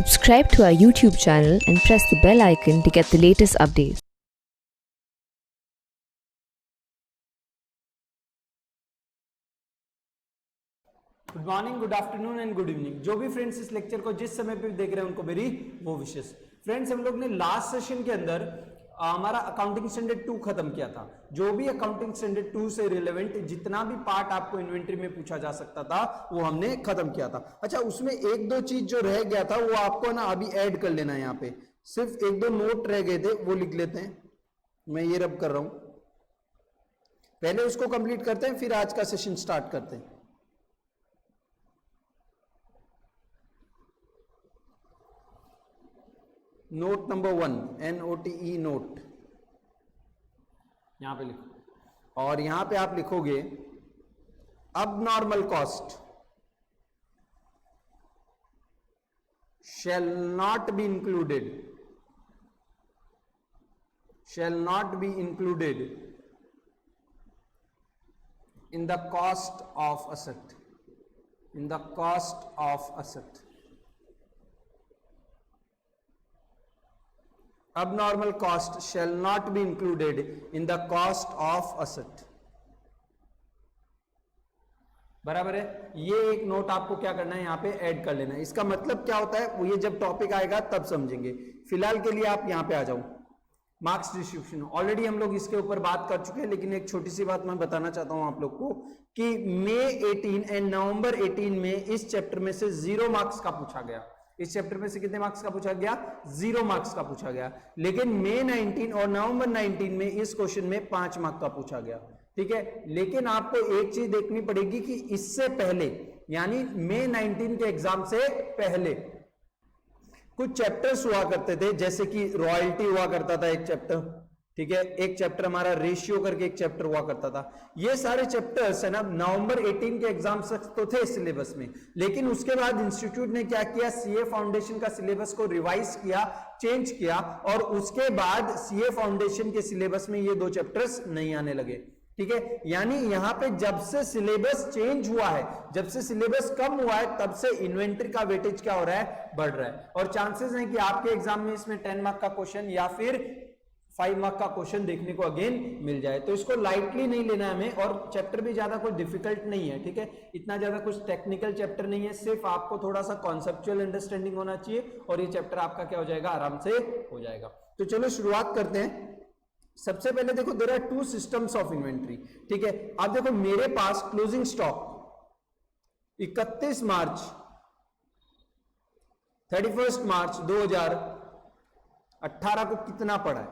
Subscribe to our YouTube channel and press the bell icon to get the latest updates. Good morning, good afternoon and good evening. जो भी friends इस lecture को जिस समय पे देख रहे हैं उनको मेरी वो विशेष। फ्रेंड्स, हम लोग ने लास्ट सेशन के अंदर हमारा अकाउंटिंग स्टैंडर्ड 2 खत्म किया था। जो भी अकाउंटिंग स्टैंडर्ड 2 से रिलेवेंट जितना भी पार्ट आपको इन्वेंट्री में पूछा जा सकता था वो हमने खत्म किया था। अच्छा, उसमें एक दो चीज जो रह गया था वो आपको ना अभी ऐड कर लेना है। यहाँ पे सिर्फ एक दो नोट रह गए थे, वो लिख लेते हैं। मैं ये रब कर रहा हूं, पहले उसको कंप्लीट करते हैं फिर आज का सेशन स्टार्ट करते हैं। नोट नंबर 1, NOTE नोट, यहां पे लिखो और यहां पे आप लिखोगे अब normal cost shall not be included in the cost of asset, abnormal cost shall not be included in the cost of asset। बराबर है। ये एक नोट आपको क्या करना है, यहाँ पे ऐड कर लेना है। इसका मतलब क्या होता है वो ये जब टॉपिक आएगा तब समझेंगे। फिलहाल के लिए आप यहाँ पे आ जाओ। मार्क्स डिस्ट्रीब्यूशन ऑलरेडी हम लोग इसके ऊपर बात कर चुके हैं, लेकिन एक छोटी सी बात मैं बताना चाहता हूं आप लोग को कि मई 18 एंड नवंबर 18 में इस चैप्टर में से 0 मार्क्स का पूछा गया। इस चैप्टर में से कितने मार्क्स का पूछा गया? 0 मार्क्स का पूछा गया। लेकिन मई 19 और नवंबर 19 में इस क्वेश्चन में 5 मार्क्स का पूछा गया। ठीक है, लेकिन आपको एक चीज देखनी पड़ेगी कि इससे पहले यानी मई 19 के एग्जाम से पहले कुछ चैप्टर्स हुआ करते थे, जैसे कि रॉयल्टी हुआ करता था एक चैप्टर। ठीक है, एक चैप्टर हमारा रेशियो करके एक चैप्टर हुआ करता था। ये सारे चैप्टर्स है ना नवंबर 18 के एग्जाम तक तो थे सिलेबस में, लेकिन उसके बाद इंस्टीट्यूट ने क्या किया, सीए फाउंडेशन का सिलेबस को रिवाइज किया, चेंज किया और उसके बाद सीए फाउंडेशन के सिलेबस में ये 2 चैप्टर्स नहीं आने लगे। ठीक है, यानी यहां पे जब से सिलेबस चेंज हुआ है, जब से सिलेबस कम हुआ है, तब से इन्वेंट्री का वेटेज क्या हो रहा है, बढ़ रहा है। और चांसेस हैं कि आपके एग्जाम में इसमें 10 मार्क का क्वेश्चन या फिर 5 मार्क का क्वेश्चन देखने को अगेन मिल जाए। तो इसको लाइटली नहीं लेना है हमें। और चैप्टर भी ज्यादा कुछ डिफिकल्ट नहीं है। ठीक है, इतना ज्यादा कुछ टेक्निकल चैप्टर नहीं है, सिर्फ आपको थोड़ा सा कॉन्सेप्चुअल अंडरस्टैंडिंग होना चाहिए और ये चैप्टर आपका क्या हो जाएगा, आराम से हो जाएगा। तो चलो शुरुआत करते हैं। सबसे पहले देखो, there are 2 systems of inventory. ठीक है, अब देखो मेरे पास क्लोजिंग स्टॉक 31 मार्च 31 मार्च 2018 को कितना पड़ा है,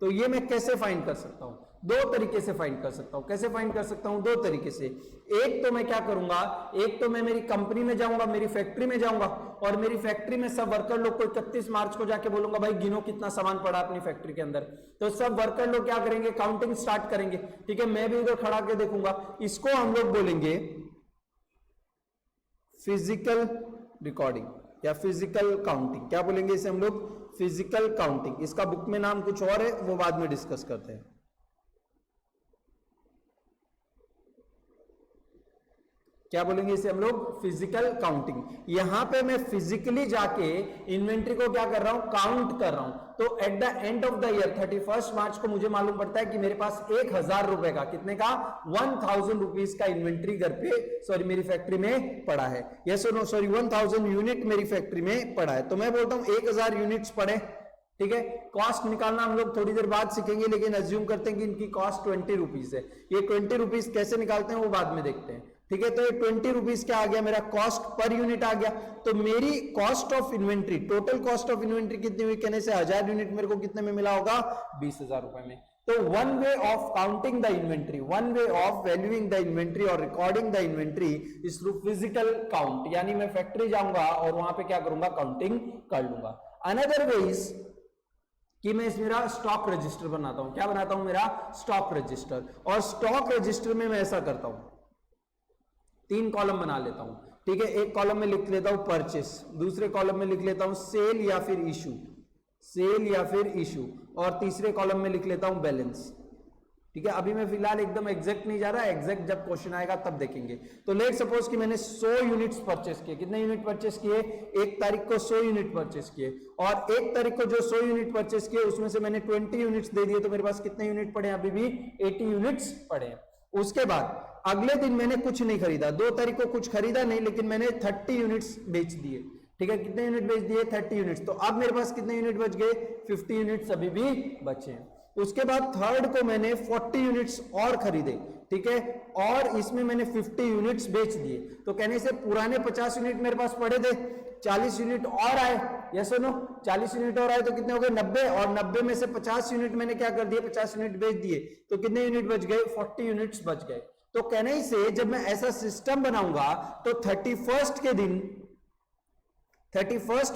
तो ये मैं कैसे फाइंड कर सकता हूं? 2 तरीके से फाइंड कर सकता हूं। कैसे फाइंड कर सकता हूं? 2 तरीके से। एक तो मैं क्या करूंगा, एक तो मैं मेरी कंपनी में जाऊंगा, मेरी फैक्ट्री में जाऊंगा और मेरी फैक्ट्री में सब वर्कर लोग को 31 मार्च को जाके बोलूंगा भाई गिनो कितना सामान पड़ा अपनी फैक्ट्री के अंदर। तो सब वर्कर लोग क्या करेंगे, काउंटिंग स्टार्ट करेंगे। ठीक है, मैं भी उधर खड़ा के देखूंगा। इसको हम लोग बोलेंगे फिजिकल रिकॉर्डिंग या फिजिकल काउंटिंग। क्या बोलेंगे इसे हम लोग? Physical counting. इसका बुक में नाम कुछ और है, वो बाद में डिस्कस करते हैं। क्या बोलेंगे इसे हम लोग? Physical counting. यहां पे मैं फिजिकली जाके इन्वेंट्री को क्या कर रहा हूं, काउंट कर रहा हूं। तो at the end of the year 31 मार्च को मुझे मालूम पड़ता है कि मेरे पास 1000 रुपए का, कितने का, 1000 रुपीज का इन्वेंट्री घर पे मेरी फैक्ट्री में पड़ा है। यस और नो, 1000 यूनिट मेरी फैक्ट्री में पड़ा है। तो मैं बोलता हूं 1000 यूनिट्स पड़े। ठीक है, कॉस्ट निकालना हम लोग थोड़ी देर बाद सीखेंगे, लेकिन अज्यूम करते हैं कि इनकी कॉस्ट 20 रुपीज है। ये 20 रुपीज कैसे निकालते हैं वो बाद में देखते हैं। ठीक है, तो ये 20 रुपीज क्या आ गया, मेरा कॉस्ट पर यूनिट आ गया। तो मेरी cost of inventory, total cost of inventory कितनी हुई, कहने से 1000 यूनिट मेरे को कितने में मिला होगा, 20,000 रुपए में। तो one way of counting the inventory, one way of valuing the inventory और recording the inventory is through physical count. यानी मैं फैक्ट्री जाऊंगा और वहां पे क्या करूंगा, काउंटिंग कर लूंगा। अनदर वे इज कि मैं इस मेरा स्टॉक रजिस्टर बनाता हूं। क्या बनाता हूं, मेरा स्टॉक रजिस्टर। और स्टॉक रजिस्टर में मैं ऐसा करता हूं, 3 कॉलम बना लेता हूं। ठीक है, एक कॉलम में लिख लेता हूं परचेस, दूसरे कॉलम में लिख लेता हूं सेल या फिर इशू, और तीसरे कॉलम में लिख लेता हूं बैलेंस। ठीक है, अभी मैं फिलहाल एकदम एग्जैक्ट नहीं जा रहा, एग्जैक्ट जब क्वेश्चन आएगा तब देखेंगे। तो लेट सपोज कि मैंने 100 यूनिट्स परचेस किए, कितने यूनिट परचेस किए, 1 तारीख को 100 यूनिट परचेस किए, और 1 तारीख को जो 100 यूनिट परचेस किए उसमें से मैंने 20 यूनिट्स दे दिए, तो मेरे पास कितने यूनिट पड़े, अभी भी 80 यूनिट्स पड़े। उसके बाद अगले दिन मैंने कुछ नहीं खरीदा, 2 तारीख को कुछ खरीदा नहीं, लेकिन मैंने 30 यूनिट्स बेच दिए। ठीक है, कितने यूनिट बेच दिए, 30 यूनिट्स। तो अब मेरे पास कितने यूनिट बच गए, 50 यूनिट्स अभी भी बचे। उसके बाद थर्ड को मैंने 40 यूनिट्स और खरीदे, ठीक है, और इसमें मैंने 50 यूनिट्स बेच दिए। तो कहने से पुराने 50 यूनिट मेरे पास पड़े थे, 40 यूनिट और आए, यस और नो, 40 यूनिट और आए तो कितने हो गए, 90, और 90 में से 50 यूनिट मैंने क्या कर दिए, 50 यूनिट बेच दिए, तो कितने यूनिट बच गए, 40 यूनिट्स बच गए। तो कहने से जब मैं ऐसा सिस्टम बनाऊंगा तो 31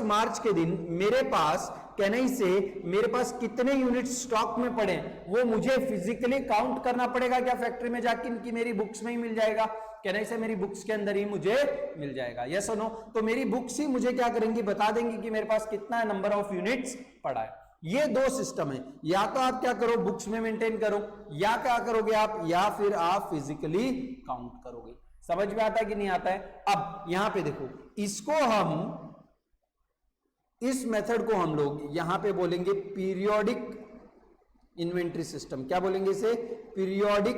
मार्च के दिन मेरे पास कहने से मेरे पास कितने यूनिट स्टॉक में पड़े वो मुझे फिजिकली काउंट करना पड़ेगा क्या फैक्ट्री में जाके, कि मेरी बुक्स में ही मिल जाएगा, कहने से मेरी बुक्स के अंदर ही मुझे मिल जाएगा, यस और नो। तो मेरी बुक्स ही मुझे क्या करेंगी, बता देंगी कि मेरे पास कितना नंबर ऑफ यूनिट्स पड़ा है। ये 2 सिस्टम है, या तो आप क्या करो बुक्स में मेंटेन करो, या क्या करोगे आप, या फिर आप फिजिकली काउंट करोगे। समझ में आता है कि नहीं आता है। अब यहां पे देखो, इसको हम, इस मेथड को हम लोग यहां पे बोलेंगे पीरियोडिक इन्वेंट्री सिस्टम। क्या बोलेंगे इसे, पीरियोडिक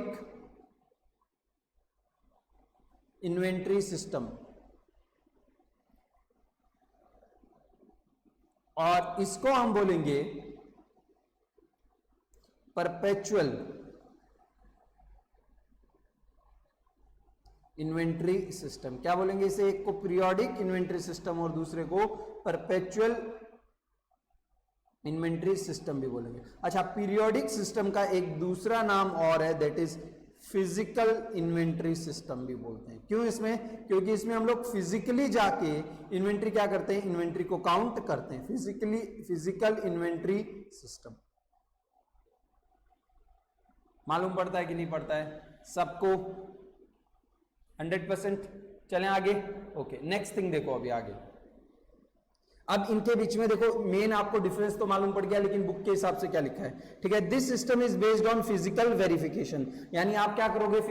इन्वेंट्री सिस्टम। और इसको हम बोलेंगे परपेचुअल इन्वेंट्री सिस्टम। क्या बोलेंगे इसे, एक को पीरियोडिक इन्वेंट्री सिस्टम और दूसरे को परपेचुअल इन्वेंट्री सिस्टम भी बोलेंगे। अच्छा, पीरियोडिक सिस्टम का एक दूसरा नाम और है, that is physical inventory system भी बोलते हैं। क्यों इसमें, क्योंकि इसमें हम लोग फिजिकली जाके इन्वेंट्री क्या करते हैं, इन्वेंट्री को काउंट करते हैं, फिजिकल इन्वेंट्री सिस्टम। मालूम पड़ता है कि नहीं पड़ता है सबको, 100%। चलें आगे, ओके, नेक्स्ट थिंग देखो अभी आगे। अब इनके बीच में देखो मेन आपको डिफरेंस तो मालूम पड़ गया, लेकिन बुक के हिसाब से क्या लिखा है, ठीक है। This system is based on physical verification, यानी आप क्या करोगे,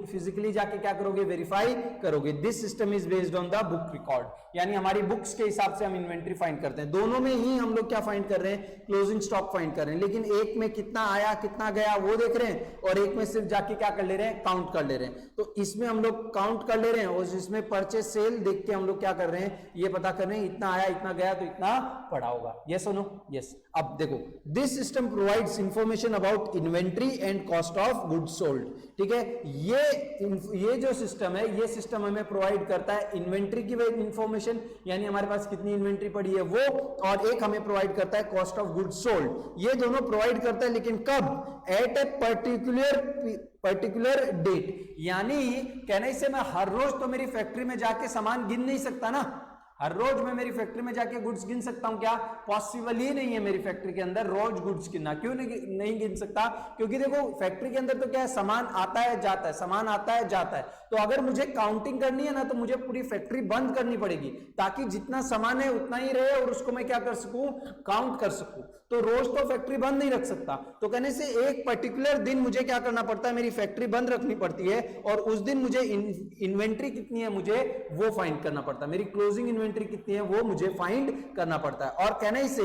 फिजिकली जाके क्या करोगे, वेरीफाई करोगे। This system is based on the book record, यानी हमारी बुक्स के हिसाब से हम इन्वेंट्री फाइंड करते हैं। दोनों में ही हम लोग क्या फाइंड कर रहे हैं, क्लोजिंग स्टॉक फाइंड कर रहे हैं, लेकिन एक में कितना आया कितना गया वो देख रहे हैं, और एक में सिर्फ जाके क्या कर ले रहे हैं, काउंट कर ले रहे हैं। तो इसमें हम लोग काउंट कर ले रहे हैं, और इसमें परचेस सेल देख के हम लोग क्या कर रहे हैं, ये पता कर रहे हैं इतना आया इतना गया तो इतना पड़ा होगा, यस और नो, यस। अब देखो, this system provides information about inventory and cost of goods sold, ठीक है। ये जो सिस्टम है, ये सिस्टम हमें प्रोवाइड करता है इन्वेंट्री की इंफॉर्मेशन, यानी हमारे पास कितनी इन्वेंट्री पड़ी है वो, और एक हमें प्रोवाइड करता है कॉस्ट ऑफ गुड्स सोल्ड। ये दोनों प्रोवाइड करता है, लेकिन कब, एट ए पर्टिकुलर डेट, यानी कहने से मैं हर रोज तो मेरी फैक्ट्री में जाके सामान गिन नहीं सकता ना, हर रोज मैं मेरी फैक्ट्री में जाके गुड्स गिन सकता हूं क्या, पॉसिबल ही नहीं है मेरी फैक्ट्री के अंदर रोज गुड्स गिनना। क्यों नहीं गिन सकता, क्योंकि देखो फैक्ट्री के अंदर तो क्या है, सामान आता है जाता है, सामान आता है जाता है। तो अगर मुझे काउंटिंग करनी है ना, तो मुझे पूरी फैक्ट्री बंद करनी पड़ेगी, ताकि जितना सामान है उतना ही रहे और उसको मैं क्या कर सकूं, काउंट कर सकूं। तो रोज तो फैक्ट्री बंद नहीं रख सकता, तो कहने से एक पर्टिकुलर दिन मुझे क्या करना पड़ता है, मेरी फैक्ट्री बंद रखनी पड़ती है, और उस दिन मुझे इन्वेंट्री कितनी है मुझे वो फाइंड करना पड़ता है, मेरी क्लोजिंग इन्वेंट्री कितनी है वो मुझे फाइंड करना पड़ता है। और कहने से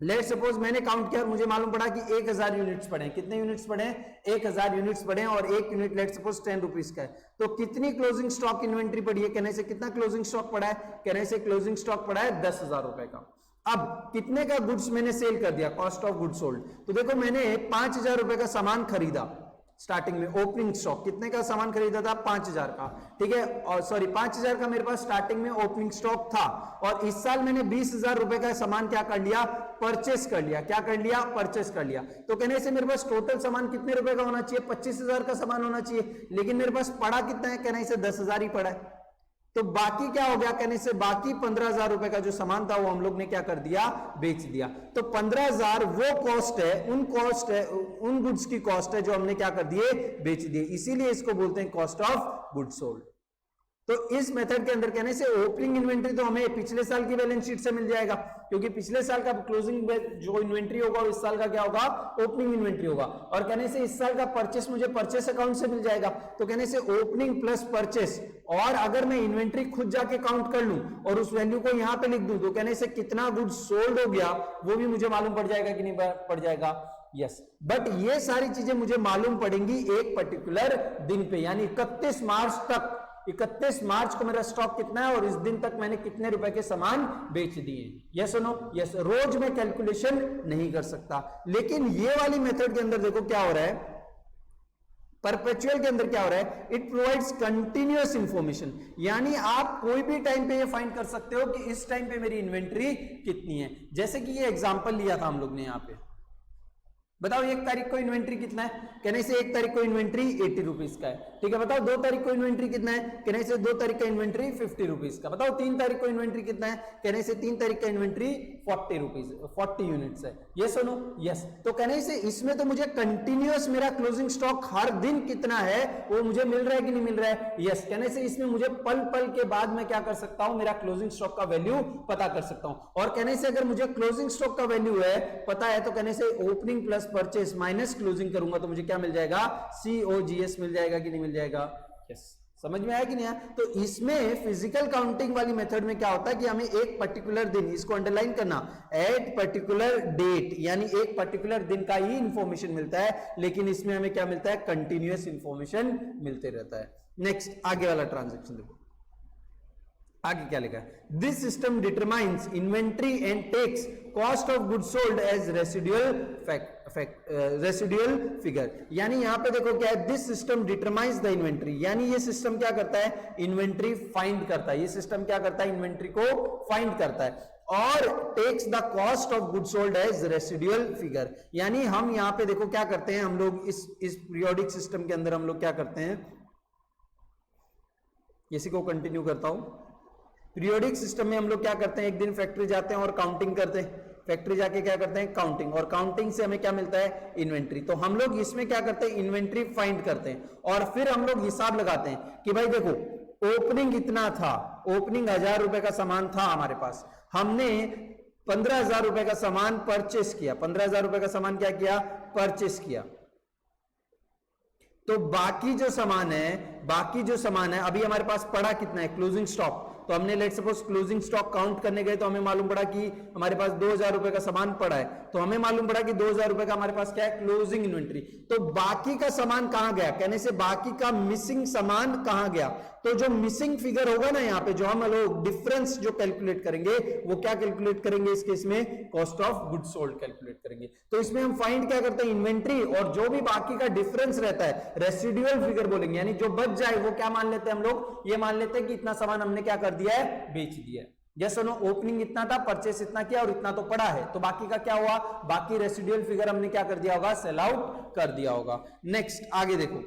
लेट सपोज मैंने काउंट किया और मुझे मालूम पड़ा कि 1000 यूनिट्स पड़े, कितने यूनिट्स पड़े, 1000 यूनिट्स पड़े, और एक यूनिट लेट सपोज 10 रुपीज का है, तो कितनी क्लोजिंग स्टॉक इन्वेंट्री पड़ी है, कहने से कितना क्लोजिंग स्टॉक पड़ा है, कहने से क्लोजिंग स्टॉक पड़ा है 10,000 रुपए का। अब कितने का गुड्स मैंने सेल कर दिया, कॉस्ट ऑफ गुड्स सोल्ड, तो देखो मैंने 5000 रुपए का सामान खरीदा स्टार्टिंग में, ओपनिंग स्टॉक कितने का सामान खरीदा था, 5000 का, ठीक है, और सॉरी 5000 का मेरे पास स्टार्टिंग में ओपनिंग स्टॉक था, और इस साल मैंने 20,000 रुपए का सामान क्या कर लिया, परचेस कर लिया, क्या कर लिया, परचेस कर लिया। तो कहने से मेरे पास टोटल सामान कितने रुपए का होना चाहिए, 25,000 का सामान होना चाहिए, लेकिन मेरे पास पड़ा कितना है, कहने से 10,000 ही पड़ा है। तो बाकी क्या हो गया, कहने से बाकी 15,000 रुपए का जो सामान था वो हम लोग ने क्या कर दिया, बेच दिया। तो 15,000 वो कॉस्ट है, उन गुड्स की कॉस्ट है जो हमने क्या कर दिए, बेच दिए, इसीलिए इसको बोलते हैं कॉस्ट ऑफ गुड्स सोल्ड। तो इस मेथड के अंदर कहने से ओपनिंग इन्वेंट्री तो हमें पिछले साल की बैलेंस शीट से मिल जाएगा, क्योंकि पिछले साल का क्लोजिंग जो इन्वेंट्री होगा इस साल का क्या होगा, ओपनिंग इन्वेंट्री होगा। और कहने से इस साल का परचेस मुझे परचेस अकाउंट से मिल जाएगा, तो कहने से ओपनिंग प्लस परचेस। और अगर मैं इन्वेंट्री खुद जाके काउंट कर लूं और उस वैल्यू को यहां पे लिख दूं, तो कहने से कितना गुड्स सोल्ड हो गया वो भी मुझे मालूम पड़ जाएगा कि नहीं पड़ जाएगा, यस। बट ये सारी चीजें मुझे मालूम पड़ेंगी एक पर्टिकुलर दिन पे, यानी 31 मार्च तक। 31 मार्च को मेरा स्टॉक कितना है और इस दिन तक मैंने कितने रुपए के सामान बेच दिए, यस और नो, यस। रोज मैं कैलकुलेशन नहीं कर सकता। लेकिन ये वाली मेथड के अंदर देखो क्या हो रहा है, परपेचुअल के अंदर क्या हो रहा है, इट प्रोवाइड्स कंटिन्यूअस इंफॉर्मेशन, यानी आप कोई भी टाइम पे ये फाइंड कर सकते हो कि इस टाइम पे मेरी इन्वेंट्री कितनी है। जैसे कि ये एग्जांपल लिया था हम लोग ने यहाँ पे, बताओ 1 तारीख को इन्वेंट्री कितना है, कहने से 1 तारीख को इन्वेंट्री 80 रुपीज का है, ठीक है। बताओ 2 तारीख को इन्वेंट्री कितना है, कहने से 2 तारीख का इन्वेंट्री 50 रुपीज का। बताओ 3 तारीख को इन्वेंट्री कितना है, कहने से 3 तारीख का इन्वेंट्री 40 रुपीज 40 यूनिट्स है, ये सुनो, यस। तो कहने से इसमें तो मुझे कंटिन्यूअस मेरा क्लोजिंग स्टॉक हर दिन कितना है वो मुझे मिल रहा है कि नहीं मिल रहा है, यस। कहने से इसमें मुझे पल पल के बाद मैं क्या कर सकता हूं, मेरा क्लोजिंग स्टॉक का वैल्यू पता कर सकता हूं। और कहने से अगर मुझे क्लोजिंग स्टॉक का वैल्यू है पता है, तो कहने से opening plus purchase minus closing करूंगा तो मुझे क्या मिल जाएगा, COGS मिल जाएगा कि नहीं मिल जाएगा, यस। समझ में आया कि नहीं आया? तो इसमें फिजिकल काउंटिंग वाली मेथड में क्या होता है कि हमें एक पर्टिकुलर दिन, इसको अंडरलाइन करना, एट पर्टिकुलर डेट, यानी एक पर्टिकुलर दिन का ही इंफॉर्मेशन मिलता है, लेकिन इसमें हमें क्या मिलता है, कंटिन्यूअस इंफॉर्मेशन मिलते रहता है। नेक्स्ट आगे वाला ट्रांजेक्शन देखो, आगे क्या लिखा है, this system determines inventory and takes cost of goods sold as residual figure. यानी यहां पे देखो क्या है, this system determines the inventory, यानी ये सिस्टम क्या करता है, इन्वेंट्री फाइंड करता है। ये सिस्टम क्या करता है, इन्वेंट्री को फाइंड करता है और takes the cost of goods sold as residual figure. यानी हम यहां पे देखो क्या करते हैं, हम लोग इस पीरियोडिक सिस्टम के अंदर हम लोग क्या करते हैं, इसी को कंटिन्यू करता हूं। पीरियोडिक सिस्टम में हम लोग क्या करते हैं, एक दिन फैक्ट्री जाते हैं और काउंटिंग करते हैं, फैक्ट्री जाके क्या करते हैं, काउंटिंग, और काउंटिंग से हमें क्या मिलता है, इन्वेंट्री। तो हम लोग इसमें क्या करते हैं, इन्वेंट्री फाइंड करते हैं और फिर हम लोग हिसाब लगाते हैं कि भाई देखो ओपनिंग इतना था, ओपनिंग 1000 रुपए का सामान था हमारे पास, हमने 15,000 रुपए का सामान परचेस किया, 15,000 रुपए का सामान क्या किया, परचेस किया। तो बाकी जो सामान है अभी हमारे पास पड़ा कितना है, क्लोजिंग स्टॉक। तो हमने let suppose closing stock count करने गए तो हमें मालूम पड़ा कि हमारे पास 2000 रुपए का सामान पड़ा है, तो हमें मालूम पड़ा कि 2000 रुपए का हमारे पास क्या है, क्लोजिंग इन्वेंट्री। तो बाकी का सामान कहां गया, कहने से बाकी का मिसिंग सामान कहां गया। तो जो मिसिंग फिगर होगा ना यहाँ पे, जो हम लोग डिफरेंस जो कैलकुलेट करेंगे वो क्या कैलकुलेट करेंगे, इस केस में cost of goods sold calculate करेंगे। तो इसमें हम फाइंड क्या करते हैं, इन्वेंट्री, और जो भी बाकी का डिफरेंस रहता है रेसिडुअल फिगर बोलेंगे, यानी जो बच जाए वो क्या मान लेते हैं हम लोग, ये मान लेते हैं कि इतना सामान हमने क्या कर दिया है, बेच दिया है। यस और नो, ओपनिंग इतना था, परचेस इतना किया और इतना तो पड़ा है, तो बाकी का क्या हुआ, बाकी रेसिडुअल फिगर हमने क्या कर दिया होगा, सेल आउट कर दिया होगा। नेक्स्ट आगे देखो,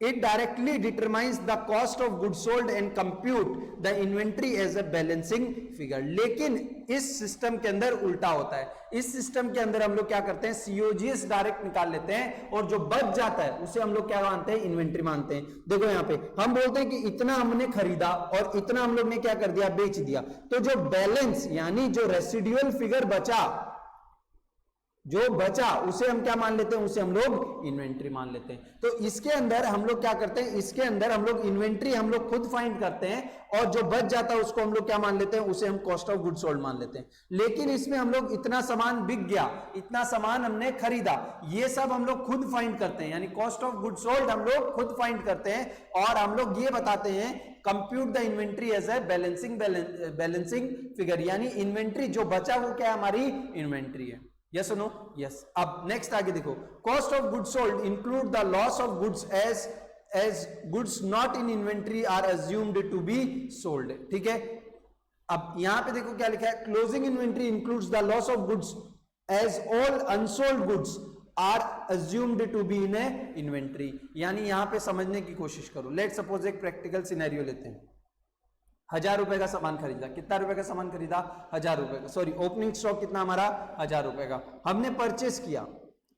it directly determines the cost of goods sold and compute the inventory as a balancing figure। लेकिन इस सिस्टम के अंदर उल्टा होता है। इस सिस्टम के अंदर हम लोग क्या करते हैं, COGS डायरेक्ट निकाल लेते हैं और जो बच जाता है उसे हम लोग क्या मानते हैं, इन्वेंट्री मानते हैं। देखो यहाँ पे हम बोलते हैं कि इतना हमने खरीदा और इतना हम लोग ने क्या कर दिया, बेच दिया। तो जो बैलेंस यानी जो रेसिडुअल फिगर बचा, जो बचा उसे हम क्या मान लेते हैं, उसे हम लोग इन्वेंट्री मान लेते हैं। तो इसके अंदर हम लोग क्या करते हैं, इसके अंदर हम लोग इन्वेंट्री हम लोग खुद फाइंड करते हैं और जो बच जाता है उसको हम लोग क्या मान लेते हैं, उसे हम कॉस्ट ऑफ गुड्स सोल्ड मान लेते हैं। लेकिन इसमें हम लोग इतना सामान बिक गया, इतना सामान हमने खरीदा, ये सब हम लोग खुद फाइंड करते हैं, यानी कॉस्ट ऑफ गुड्स सोल्ड हम लोग खुद फाइंड करते हैं और हम लोग ये बताते हैं compute the inventory as a balancing figure, यानी इन्वेंट्री जो बचा वो क्या हमारी इन्वेंट्री है। Yes no, yes. अब नेक्स्ट आगे देखो, cost of goods sold include the loss of goods as goods not in inventory are assumed to be sold. ठीक है, अब यहां पे देखो क्या लिखा है, closing inventory includes the loss of goods as all unsold goods are assumed to be in inventory. यानी यहां पे समझने की कोशिश करो। लेट सपोज एक प्रैक्टिकल सिनेरियो लेते हैं, 1000 रुपए का सामान खरीदा, कितना रुपए का सामान खरीदा, 1000 रुपए का, सॉरी ओपनिंग स्टॉक कितना हमारा, 1000 रुपए का हमने परचेस किया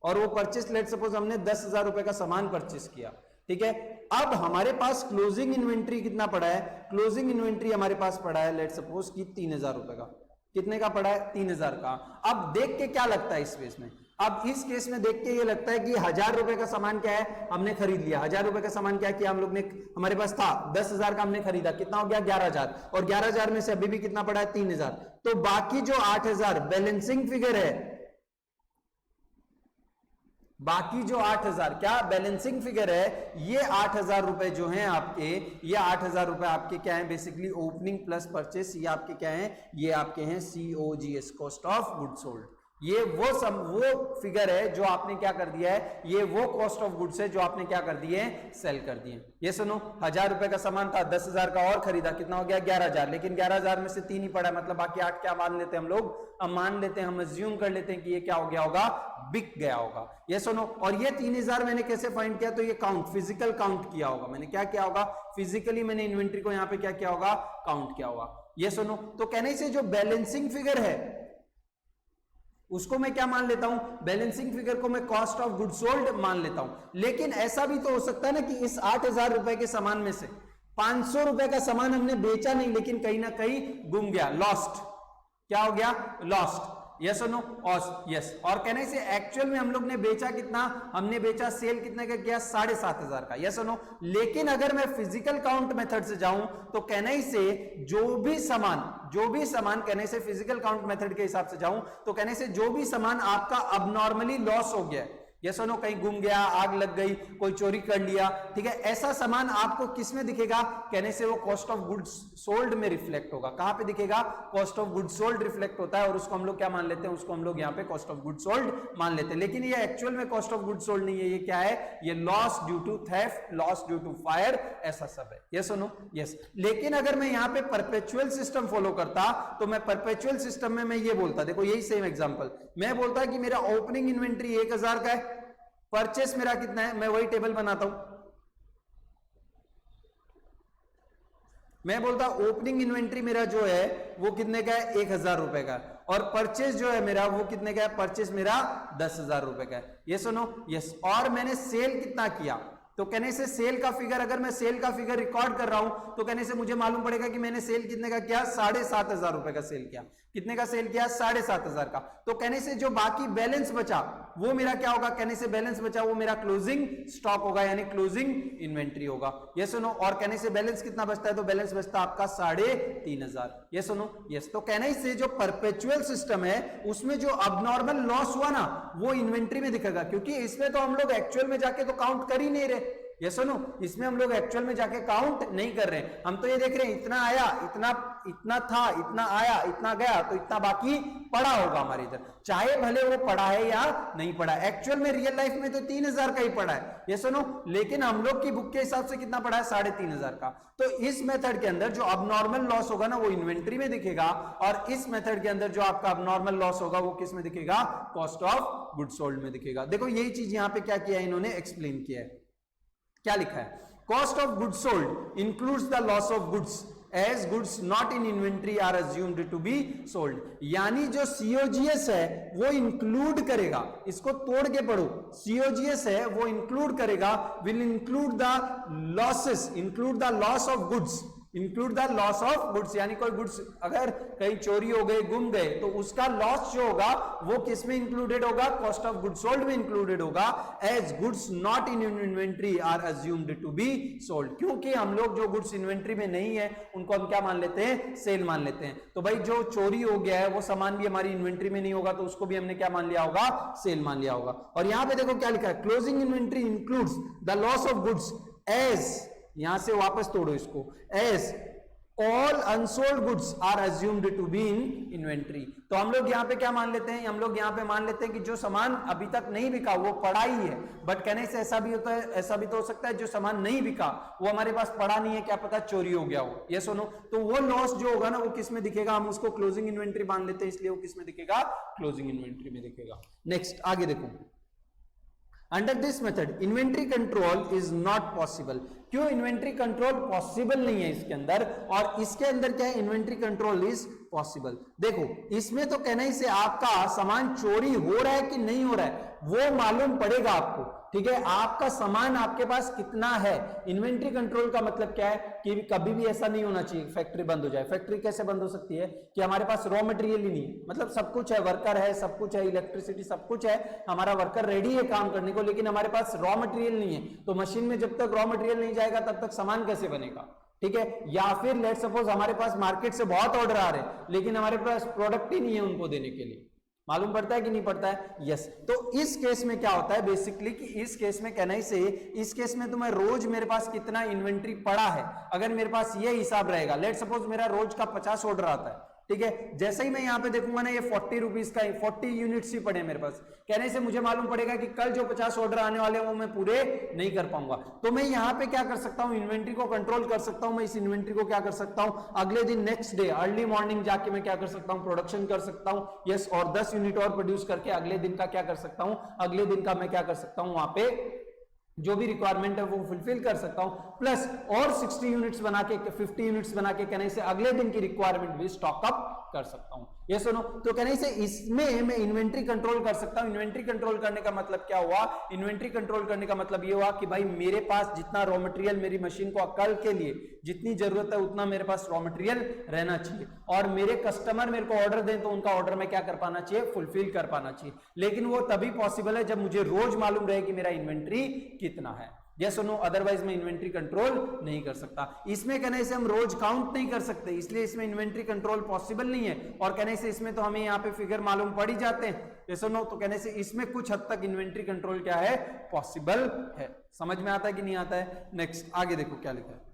और वो परचेस लेट सपोज हमने 10,000 रुपए का सामान परचेस किया। ठीक है। अब हमारे पास क्लोजिंग इन्वेंट्री कितना पड़ा है, क्लोजिंग इन्वेंट्री हमारे पास पड़ा है लेट सपोज कि 3000 रुपए का। कितने का पड़ा है, 3000 का। अब देख के क्या लगता है इस केस में, अब इस केस में देख के ये लगता है कि 1000 रुपए का सामान क्या है, हमने खरीद लिया। 1000 रुपए का सामान क्या किया हम लोग ने, हमारे पास था 10,000 का हमने खरीदा, कितना हो गया 11,000, और 11,000 में से अभी भी कितना पड़ा है 3,000। तो बाकी जो 8,000 बैलेंसिंग फिगर है, बाकी जो 8,000 क्या बैलेंसिंग फिगर है, ये 8,000 रुपए जो हैं आपके, ये 8,000 रुपए आपके क्या है बेसिकली ओपनिंग प्लस परचेस, ये आपके क्या है, ये आपके हैं COGS, cost of good sold. ये वो फिगर है जो आपने क्या कर दिया है, ये वो कॉस्ट ऑफ गुड्स है जो आपने क्या कर दिए, सेल कर दिए। ये सुनो 1000 रुपए का सामान था, 10,000 का और खरीदा, कितना हो गया 11,000, लेकिन 11,000 में से 3 ही पड़ा, मतलब बाकी 8 क्या मान लेते हैं हम लोग, अब मान लेते हैं, हम अज्यूम कर लेते हैं कि ये क्या हो गया होगा, बिक गया होगा। ये सुनो, और ये 3,000 मैंने कैसे फाइंड किया, तो ये काउंट, फिजिकल काउंट किया होगा मैंने, क्या किया होगा, फिजिकली मैंने इन्वेंट्री को यहाँ पे क्या किया होगा, काउंट किया होगा। ये सुनो, तो कहने से जो बैलेंसिंग फिगर है उसको मैं क्या मान लेता हूं, बैलेंसिंग फिगर को मैं कॉस्ट ऑफ गुड सोल्ड मान लेता हूं। लेकिन ऐसा भी तो हो सकता है ना कि इस 8,000 रुपए के सामान में से 500 रुपए का सामान हमने बेचा नहीं, लेकिन कहीं ना कहीं गुम गया, लॉस्ट, क्या हो गया, लॉस्ट। यस और नो, यस। और कहने से एक्चुअल में हम लोग ने बेचा कितना, हमने बेचा सेल कितने का किया, 7,500 का। यस और नो। लेकिन अगर मैं फिजिकल काउंट मेथड से जाऊं तो कहने से जो भी सामान कहने से फिजिकल काउंट मेथड के हिसाब से जाऊं तो कहने से जो भी सामान आपका अबनॉर्मली लॉस हो गया, यस और नो, कहीं गुम गया, आग लग गई, कोई चोरी कर लिया, ठीक है, ऐसा सामान आपको किस में दिखेगा, कहने से वो कॉस्ट ऑफ गुड्स सोल्ड में रिफ्लेक्ट होगा। कहां पे दिखेगा, cost of goods sold reflect होता है, और उसको हम लोग क्या मान लेते हैं, उसको हम लोग यहाँ पे कॉस्ट ऑफ गुड्स सोल्ड मान लेते हैं। लेकिन ये एक्चुअल में कॉस्ट ऑफ गुड्स सोल्ड नहीं है, ये क्या है, ये loss due to theft, loss due to fire, ऐसा सब है। यस और नो, यस। लेकिन अगर मैं यहाँ पे परपेचुअल सिस्टम फॉलो करता तो मैं परपेचुअल सिस्टम में मैं ये बोलता, देखो यही सेम एग्जांपल, मैं बोलता कि मेरा ओपनिंग इन्वेंट्री 1,000 का है, परचेस मेरा कितना है, मैं वही टेबल बनाता हूं, मैं बोलता ओपनिंग इन्वेंट्री मेरा जो है वो कितने का है, 1,000 रुपए का, और परचेस जो है मेरा वो कितने का है, परचेस मेरा 10,000 रुपए का है। ये सुनो, यस। और मैंने सेल कितना किया, तो कहने से सेल का फिगर, अगर मैं सेल का फिगर रिकॉर्ड कर रहा हूं तो कहने से मुझे मालूम पड़ेगा कि मैंने सेल कितने का किया, 7,500 रुपए का सेल किया। कितने का सेल किया, 7,500 का। तो कहने से जो बाकी बैलेंस बचा वो मेरा क्या होगा, कहने से बैलेंस बचा वो मेरा क्लोजिंग स्टॉक होगा, यानी क्लोजिंग इन्वेंट्री होगा। ये सुनो, और कहने से बैलेंस कितना बचता है, तो बैलेंस बचता है आपका 3,500। ये सुनो, यस। तो कहने से जो परपेचुअल सिस्टम है उसमें जो अबनॉर्मल लॉस हुआ ना वो इन्वेंट्री में दिखेगा, क्योंकि इसमें तो हम लोग एक्चुअल में जाके तो काउंट कर ही नहीं रहे। ये सुनो, इसमें हम लोग एक्चुअल में जाके काउंट नहीं कर रहे हैं, हम तो ये देख रहे हैं इतना आया, इतना था, इतना आया, इतना गया, तो इतना बाकी पड़ा होगा हमारे इधर, चाहे भले वो पड़ा है या नहीं पड़ा। एक्चुअल में रियल लाइफ में तो 3,000 का ही पड़ा है, ये सुनो, लेकिन हम लोग की बुक के हिसाब से कितना पड़ा है, 3,500 का। तो इस मेथड के अंदर जो अबनॉर्मल लॉस होगा ना वो इन्वेंट्री में दिखेगा, और इस मेथड के अंदर जो आपका अबनॉर्मल लॉस होगा वो किस में दिखेगा, कॉस्ट ऑफ गुड्स सोल्ड में दिखेगा। देखो यही चीज यहाँ पे क्या किया है, इन्होंने एक्सप्लेन किया है, क्या लिखा है, cost of goods sold includes the loss of goods as goods not in inventory are assumed to be sold. यानी जो COGS है वो इंक्लूड करेगा, इसको तोड़ के पढ़ो, COGS है वो इंक्लूड करेगा, will include the losses, include the loss of goods, include the loss of goods, यानी कोई गुड्स अगर कहीं चोरी हो गए, गुम गए, तो उसका लॉस जो होगा वो किस में इंक्लूडेड होगा, कॉस्ट ऑफ गुड्स सोल्ड में इंक्लूडेड होगा, as goods not in inventory are assumed to be sold. क्योंकि हम लोग जो गुड्स इन्वेंट्री में नहीं है उनको हम क्या मान लेते हैं, सेल मान लेते हैं। तो भाई जो चोरी हो गया है वो सामान भी हमारी इन्वेंट्री में नहीं होगा, तो उसको भी हमने क्या मान लिया होगा, सेल मान लिया होगा। और यहां पे देखो क्या लिखा है, closing inventory includes the loss of goods as, यहां से वापस तोड़ो इसको, as all unsold goods are assumed to be in inventory. तो हम लोग यहां पे क्या मान लेते हैं, हम लोग यहां पे मान लेते हैं कि जो सामान अभी तक नहीं बिका वो पड़ा ही है। बट कहने से ऐसा भी होता है, ऐसा भी तो हो सकता है जो सामान नहीं बिका वो हमारे पास पड़ा नहीं है, क्या पता चोरी हो गया हो। ये सुनो, तो वो लॉस जो होगा ना वो किस में दिखेगा, हम उसको क्लोजिंग इन्वेंट्री मान लेते हैं, इसलिए वो किस में दिखेगा, क्लोजिंग इन्वेंट्री में दिखेगा। नेक्स्ट आगे देखो, under this method inventory control is not possible. क्यों इन्वेंट्री कंट्रोल पॉसिबल नहीं है इसके अंदर, और इसके अंदर क्या है, इन्वेंट्री कंट्रोल इज पॉसिबल। देखो इसमें तो कहना ही से आपका सामान चोरी हो रहा है कि नहीं हो रहा है वो मालूम पड़ेगा आपको, ठीक है, आपका सामान आपके पास कितना है। इन्वेंट्री कंट्रोल का मतलब क्या है कि कभी भी ऐसा नहीं होना चाहिए फैक्ट्री बंद हो जाए। फैक्ट्री कैसे बंद हो सकती है कि हमारे पास रॉ मटेरियल ही नहीं है, मतलब सब कुछ है, वर्कर है, सब कुछ है, इलेक्ट्रिसिटी सब कुछ है, हमारा वर्कर रेडी है काम करने को, लेकिन हमारे पास रॉ मटेरियल नहीं है। तो मशीन में जब तक रॉ मटेरियल नहीं जाएगा तब तक सामान कैसे बनेगा, ठीक है। या फिर लेट सपोज हमारे पास मार्केट से बहुत ऑर्डर आ रहे हैं लेकिन हमारे पास प्रोडक्ट ही नहीं है उनको देने के लिए, मालूम पड़ता है कि नहीं पड़ता है, यस। तो इस केस में क्या होता है बेसिकली कि इस केस में कहना ही से, इस केस में तो मैं रोज मेरे पास कितना इन्वेंट्री पड़ा है, अगर मेरे पास ये हिसाब रहेगा, लेट सपोज मेरा रोज का 50 ऑर्डर आता है, ठीक है, जैसे ही मैं यहां पे देखूंगा ना ये 40 रुपीज का 40 यूनिट्स ही पड़े मेरे पास, कहने से मुझे मालूम पड़ेगा कि कल जो 50 ऑर्डर आने वाले हैं वो मैं पूरे नहीं कर पाऊंगा। तो मैं यहां पे क्या कर सकता हूं, इन्वेंट्री को कंट्रोल कर सकता हूं। मैं इस इन्वेंट्री को क्या कर सकता हूं, अगले दिन नेक्स्ट डे अर्ली मॉर्निंग जाके मैं क्या कर सकता हूं, प्रोडक्शन कर सकता हूं, यस, और 10 यूनिट और प्रोड्यूस करके अगले दिन का क्या कर सकता हूं, अगले दिन का मैं क्या कर सकता हूं, वहां पे जो भी रिक्वायरमेंट है वो फुलफिल कर सकता हूं, प्लस और 60 यूनिट्स बना के 50 यूनिट्स बना के कहने से अगले दिन की रिक्वायरमेंट भी स्टॉक अप कर सकता हूं, ये सुनो। तो कहने से इसमें मैं इन्वेंट्री कंट्रोल कर सकता हूं। इन्वेंट्री कंट्रोल करने का मतलब क्या हुआ, इन्वेंट्री कंट्रोल करने का मतलब ये हुआ कि भाई मेरे पास जितना रॉ मटेरियल मेरी मशीन को कल के लिए जितनी जरूरत है उतना मेरे पास रॉ मटेरियल रहना चाहिए, और मेरे कस्टमर मेरे को ऑर्डर दें तो उनका ऑर्डर में क्या कर पाना चाहिए, फुलफिल कर पाना चाहिए। लेकिन वो तभी पॉसिबल है जब मुझे रोज मालूम रहे कि मेरा इन्वेंट्री कितना है, यस और नो, अदरवाइज मैं इन्वेंट्री कंट्रोल नहीं कर सकता। इसमें कहने से हम रोज काउंट नहीं कर सकते, इसलिए इसमें इन्वेंट्री कंट्रोल पॉसिबल नहीं है, और कहने से इसमें तो हमें यहाँ पे फिगर मालूम पड़ ही जाते हैं, यस और नो। तो कहने से इसमें कुछ हद तक इन्वेंट्री कंट्रोल क्या है, पॉसिबल है। समझ में आता है कि नहीं आता है। नेक्स्ट आगे देखो क्या लिखा है,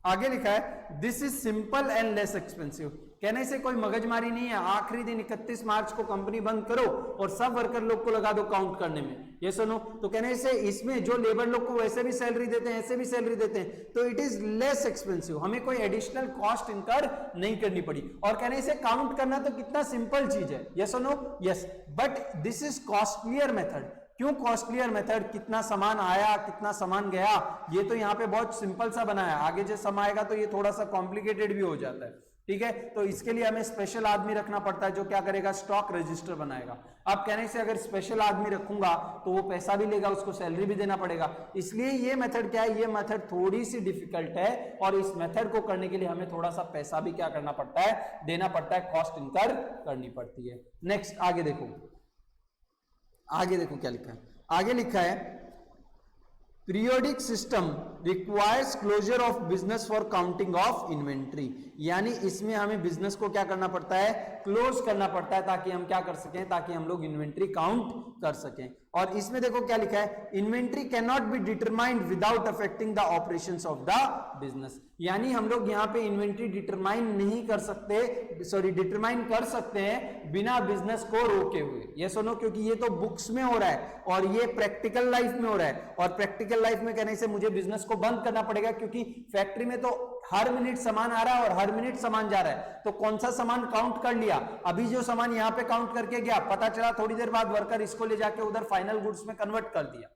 आगे लिखा है this is simple and less expensive. कहने से कोई मगजमारी नहीं है, आखिरी दिन 31 मार्च को कंपनी बंद करो और सब वर्कर लोग को लगा दो काउंट करने में, ये सुनो। तो कहने से इसमें जो लेबर लोग को वैसे भी सैलरी देते हैं ऐसे भी सैलरी देते हैं, तो इट इज लेस एक्सपेंसिव, हमें कोई एडिशनल कॉस्ट इनकर नहीं करनी पड़ी। और कहने से काउंट करना तो कितना सिंपल चीज है, यस और no, yes, but this is costlier method. क्यों कॉस्टलियर मेथड, कितना सामान आया कितना सामान गया, ये तो यहाँ पे बहुत सिंपल सा बना है, आगे जो सम आएगा तो ये थोड़ा सा कॉम्प्लिकेटेड भी हो जाता है, ठीक है। तो इसके लिए हमें स्पेशल आदमी रखना पड़ता है जो क्या करेगा, स्टॉक रजिस्टर बनाएगा। अब कहने से अगर स्पेशल आदमी रखूंगा तो वो पैसा भी लेगा, उसको सैलरी भी देना पड़ेगा, इसलिए ये मेथड क्या है, ये मेथड थोड़ी सी डिफिकल्ट है, और इस मेथड को करने के लिए हमें थोड़ा सा पैसा भी क्या करना पड़ता है, देना पड़ता है, कॉस्ट इनकर करनी पड़ती है। नेक्स्ट आगे देखो, आगे देखो क्या लिखा है, आगे लिखा है periodic system requires closure of business for counting of inventory. यानी इसमें हमें बिजनेस को क्या करना पड़ता है, क्लोज करना पड़ता है, ताकि हम क्या कर सकें, ताकि हम लोग इन्वेंट्री काउंट कर सकें। और इसमें देखो क्या लिखा है, inventory can not be determined without affecting the operations of the business. यानी हम लोग यहाँ पे इन्वेंट्री डिटरमाइन नहीं कर सकते, सॉरी डिटरमाइन कर सकते हैं बिना बिजनेस को रोके हुए, ये सुनो, क्योंकि ये तो बुक्स में हो रहा है और ये प्रैक्टिकल लाइफ में हो रहा है, और प्रैक्टिकल लाइफ में कहने से मुझे बिजनेस को बंद करना पड़ेगा, क्योंकि फैक्ट्री में तो हर मिनट सामान आ रहा है और हर मिनट सामान जा रहा है, तो कौन सा सामान काउंट कर लिया, अभी जो सामान यहाँ पे काउंट करके गया, पता चला थोड़ी देर बाद वर्कर इसको ले जाके उधर फाइनल गुड्स में कन्वर्ट कर दिया,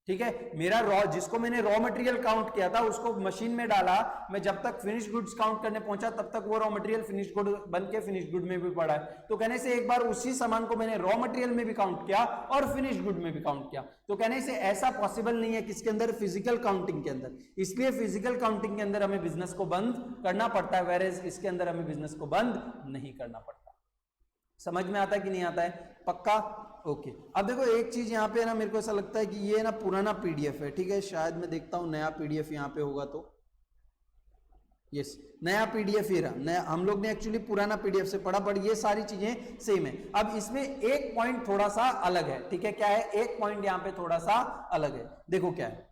ठीक है। मेरा जिसको मैंने रॉ मटेरियल काउंट किया था उसको मशीन में डाला, मैं जब तक फिनिश गुड्स काउंट करने पहुंचा तब तक वो रॉ मटेरियल फिनिश गुड बन के फिनिश गुड में भी पड़ा है। तो कहने से एक बार उसी सामान को मैंने रॉ मटेरियल में भी काउंट किया और फिनिश गुड में भी काउंट किया। तो कहने से ऐसा पॉसिबल नहीं है किसके अंदर, फिजिकल काउंटिंग के अंदर, इसलिए फिजिकल काउंटिंग के अंदर हमें बिजनेस को बंद करना पड़ता है, वेरेज इसके अंदर हमें बिजनेस को बंद नहीं करना पड़ता। समझ में आता है कि नहीं आता है, पक्का, ओके। अब देखो एक चीज यहाँ पे ना, मेरे को ऐसा लगता है कि ये ना पुराना पीडीएफ है, ठीक है, शायद मैं देखता हूँ नया पीडीएफ यहाँ पे होगा, तो यस नया पीडीएफ ही रहा, नया, हम लोग ने एक्चुअली पुराना पीडीएफ से पढ़ा, पर ये सारी चीजें सेम है। अब इसमें एक पॉइंट थोड़ा सा अलग है, ठीक है, क्या है, एक पॉइंट यहाँ पे थोड़ा सा अलग है। देखो क्या है,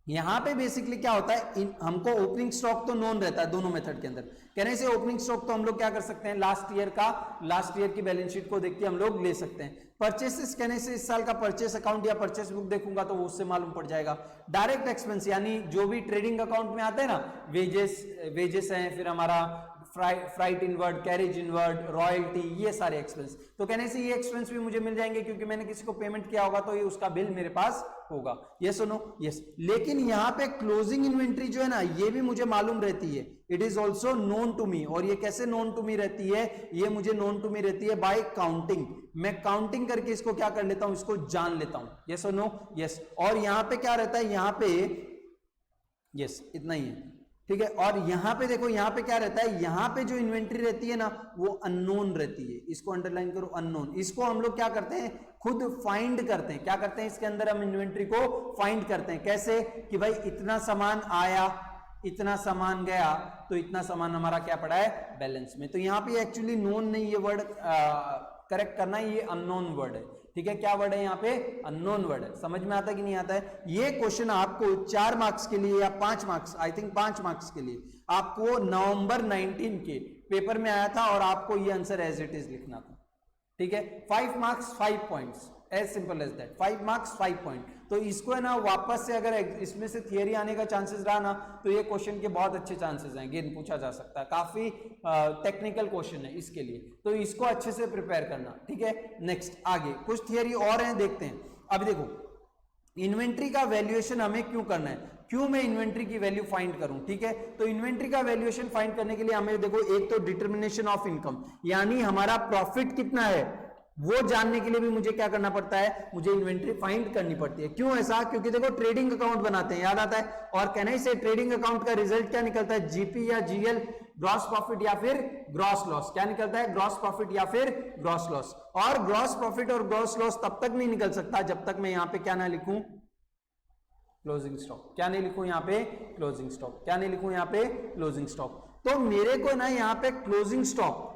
यहां पे बेसिकली क्या होता है, हमको ओपनिंग स्टॉक तो नोन रहता है दोनों मेथड के अंदर। कहने से ओपनिंग स्टॉक तो हम लोग क्या कर सकते हैं, लास्ट ईयर की बैलेंस शीट को देख के हम लोग ले सकते हैं। परचेसेस कहने से इस साल का परचेस अकाउंट या परचेस बुक देखूंगा तो उससे मालूम पड़ जाएगा। डायरेक्ट एक्सपेंस यानी जो भी ट्रेडिंग अकाउंट में आते हैं ना, वेजेस हैं, फिर हमारा freight inward, carriage inward, royalty, ये सारे एक्सपेंस। तो कहने से ये एक्सपेंस भी मुझे मिल जाएंगे क्योंकि मैंने किसी को पेमेंट किया होगा तो ये उसका बिल मेरे पास होगा। यस और नो? यस। लेकिन यहाँ पे क्लोजिंग इन्वेंट्री जो है ना, ये भी मुझे मालूम रहती है, it is also known to me. और ये कैसे नोन टू मी रहती है? ये मुझे नोन टू मी रहती है बाय काउंटिंग। मैं काउंटिंग करके इसको क्या कर लेता हूं, इसको जान लेता हूं। यस और नो? यस। और यहां पे क्या रहता है, यहां पे यस इतना ही है, ठीक है। और यहां पे देखो, यहां पे क्या रहता है, यहां पे जो इन्वेंट्री रहती है ना, वो अननोन रहती है। इसको अंडरलाइन करो, अननोन। इसको हम लोग क्या करते हैं, खुद फाइंड करते हैं। क्या करते हैं, इसके अंदर हम इन्वेंट्री को फाइंड करते हैं। कैसे कि भाई इतना सामान आया, इतना सामान गया, तो इतना सामान हमारा क्या पड़ा है, बैलेंस में। तो यहाँ पे एक्चुअली नोन नहीं, ये वर्ड करेक्ट करना है, ये अननोन वर्ड है, ठीक है। क्या वर्ड है यहाँ पे, अननोन वर्ड है। समझ में आता है कि नहीं आता है? ये क्वेश्चन आपको 4 मार्क्स के लिए या 5 मार्क्स, आई थिंक 5 मार्क्स के लिए आपको नवंबर 19 के पेपर में आया था और आपको ये आंसर एज इट इज लिखना था, ठीक है। 5 marks 5 points, as simple as that. 5 marks 5 point. तो इसको है ना वापस से अगर इसमें से थियरी आने का चांसेस रहा ना, तो ये क्वेश्चन के बहुत अच्छे चांसेस हैं, अगेन पूछा जा सकता है। काफी टेक्निकल क्वेश्चन है इसके लिए, तो इसको अच्छे से प्रिपेयर करना, ठीक है। नेक्स्ट आगे कुछ थियरी और हैं, देखते हैं। अब देखो, इन्वेंट्री का वैल्यूएशन हमें क्यों करना है, क्यों मैं इन्वेंट्री की वैल्यू फाइंड करूं, ठीक है। तो इन्वेंट्री का वैल्यूएशन फाइंड करने के लिए हमें देखो, एक तो डिटर्मिनेशन ऑफ इनकम, यानी हमारा प्रॉफिट कितना है वो जानने के लिए भी मुझे क्या करना पड़ता है, मुझे इन्वेंट्री फाइंड करनी पड़ती है। क्यों ऐसा? क्योंकि देखो ट्रेडिंग अकाउंट बनाते हैं, याद आता है। और कहने से ट्रेडिंग अकाउंट का रिजल्ट क्या निकलता है, जीपी या जीएल, ग्रॉस प्रॉफिट या फिर ग्रॉस लॉस। क्या निकलता है, ग्रॉस प्रॉफिट या फिर ग्रॉस लॉस। और ग्रॉस प्रॉफिट और ग्रॉस लॉस तब तक नहीं निकल सकता जब तक मैं यहाँ पे क्या ना लिखूं, क्लोजिंग स्टॉक। क्या नहीं लिखूं यहाँ पे, क्लोजिंग स्टॉक। क्या नहीं लिखूं यहाँ पे, क्लोजिंग स्टॉक। तो मेरे को ना यहाँ पे क्लोजिंग स्टॉक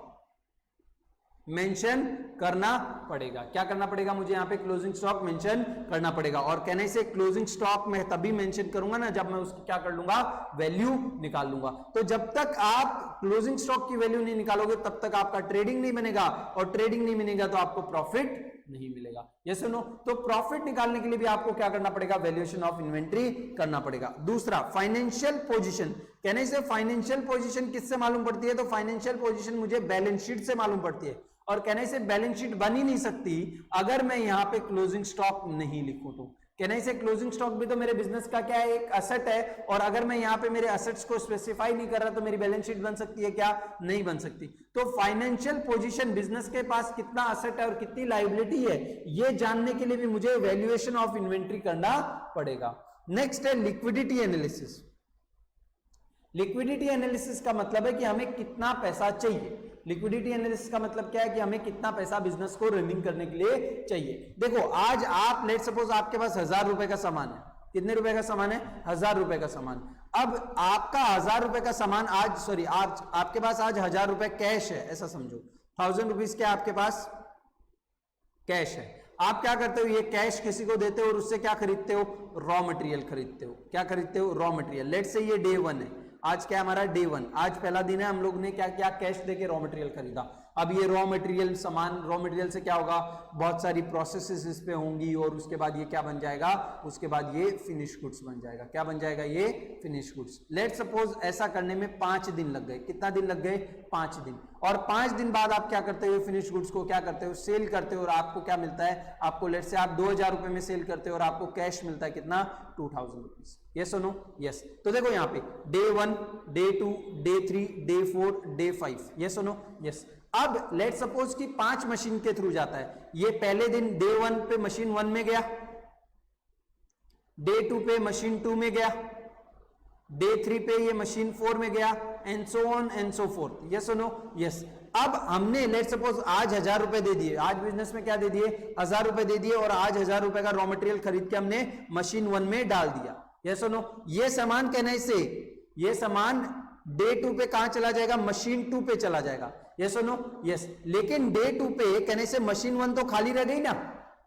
मेंशन करना पड़ेगा। क्या करना पड़ेगा, मुझे यहाँ पे क्लोजिंग स्टॉक मेंशन करना पड़ेगा। और कहने से क्लोजिंग स्टॉक मैं तभी मेंशन करूंगा ना जब मैं उसकी क्या कर लूंगा, वैल्यू निकाल लूंगा। तो जब तक आप क्लोजिंग स्टॉक की वैल्यू नहीं निकालोगे तब तक आपका ट्रेडिंग नहीं बनेगा, और ट्रेडिंग नहीं बनेगा तो आपको प्रॉफिट नहीं मिलेगा। यस और नो? तो प्रॉफिट निकालने के लिए भी आपको क्या करना पड़ेगा, वैल्यूएशन ऑफ इन्वेंट्री करना पड़ेगा। दूसरा, फाइनेंशियल पोजीशन। कहने से फाइनेंशियल पोजीशन किससे मालूम पड़ती है, तो फाइनेंशियल पोजीशन मुझे बैलेंस शीट से मालूम पड़ती है। और कहने से बैलेंस शीट बन ही नहीं सकती अगर मैं यहां पे क्लोजिंग स्टॉक नहीं लिखूं। तो कहने से क्लोजिंग स्टॉक भी तो मेरे बिजनेस का क्या है, एक असेट है। और अगर मैं यहाँ पे मेरे असेट्स को स्पेसिफाई नहीं कर रहा तो मेरी बैलेंस शीट बन सकती है क्या, नहीं बन सकती। तो फाइनेंशियल पोजीशन, बिजनेस के पास कितना असेट है और कितनी लायबिलिटी है, ये जानने के लिए भी मुझे वैल्यूएशन ऑफ इन्वेंट्री करना पड़ेगा। नेक्स्ट है लिक्विडिटी एनालिसिस। लिक्विडिटी एनालिसिस का मतलब है कि हमें कितना पैसा चाहिए। लिक्विडिटी एनालिसिस का मतलब क्या है कि हमें कितना पैसा बिजनेस को रनिंग करने के लिए चाहिए। देखो, आज आप लेट सपोज आपके पास 1000 रुपए का सामान है। कितने रुपए का सामान है, 1000 रुपए का सामान। अब आपका 1000 रुपए का सामान आज आपके पास आज 1000 रुपए कैश है, ऐसा समझो। 1000 रुपीज क्या आपके पास कैश है। आप क्या करते हो, ये कैश किसी को देते हो और उससे क्या खरीदते हो, रॉ मटेरियल खरीदते हो। क्या खरीदते हो, रॉ मटेरियल। लेट से ये डे 1 है, आज क्या हमारा डे 1, आज पहला दिन है। हम लोग ने क्या क्या कैश देके रॉ मटेरियल खरीदा। अब ये रॉ मटेरियल सामान, रॉ मटेरियल से क्या होगा, बहुत सारी प्रोसेसेस इस पे होंगी और उसके बाद ये क्या बन जाएगा, उसके बाद ये फिनिश गुड्स बन जाएगा। क्या बन जाएगा, ये फिनिश गुड्स। लेट सपोज ऐसा करने में 5 दिन लग गए। कितना दिन लग गए, 5 दिन। और 5 दिन बाद आप क्या करते हो, फिनिश गुड्स को क्या करते हो, सेल करते हो। और आपको क्या मिलता है, आपको लेट से आप 2000 रुपए में सेल करते हो और आपको कैश मिलता है कितना, 2000 रुपीज। यस और नो, यस। तो देखो यहाँ पे day 1, day 2, day 3, day 4, day 5। Yes और नो, यस। अब लेट सपोज कि 5 मशीन के थ्रू जाता है। ये पहले दिन डे 1 पे मशीन 1 में गया, डे 2 पे मशीन 2 में गया, डे 3 पे ये मशीन 4 में गया, and so on and so fourth. Yes और नो, यस। अब हमने लेट सपोज आज 1000 रुपए दे दिए, आज बिजनेस में क्या दे दिए, 1000 रुपए दे दिए। और आज 1000 रुपए का रॉ मटेरियल खरीद के हमने मशीन 1 में डाल दिया। यस और नो, ये सामान कहने से ये सामान डे 2 पे कहां चला जाएगा, मशीन 2 पे चला जाएगा। यस और नो, यस। लेकिन डे 2 पे कहने से मशीन 1 तो खाली रह गई ना,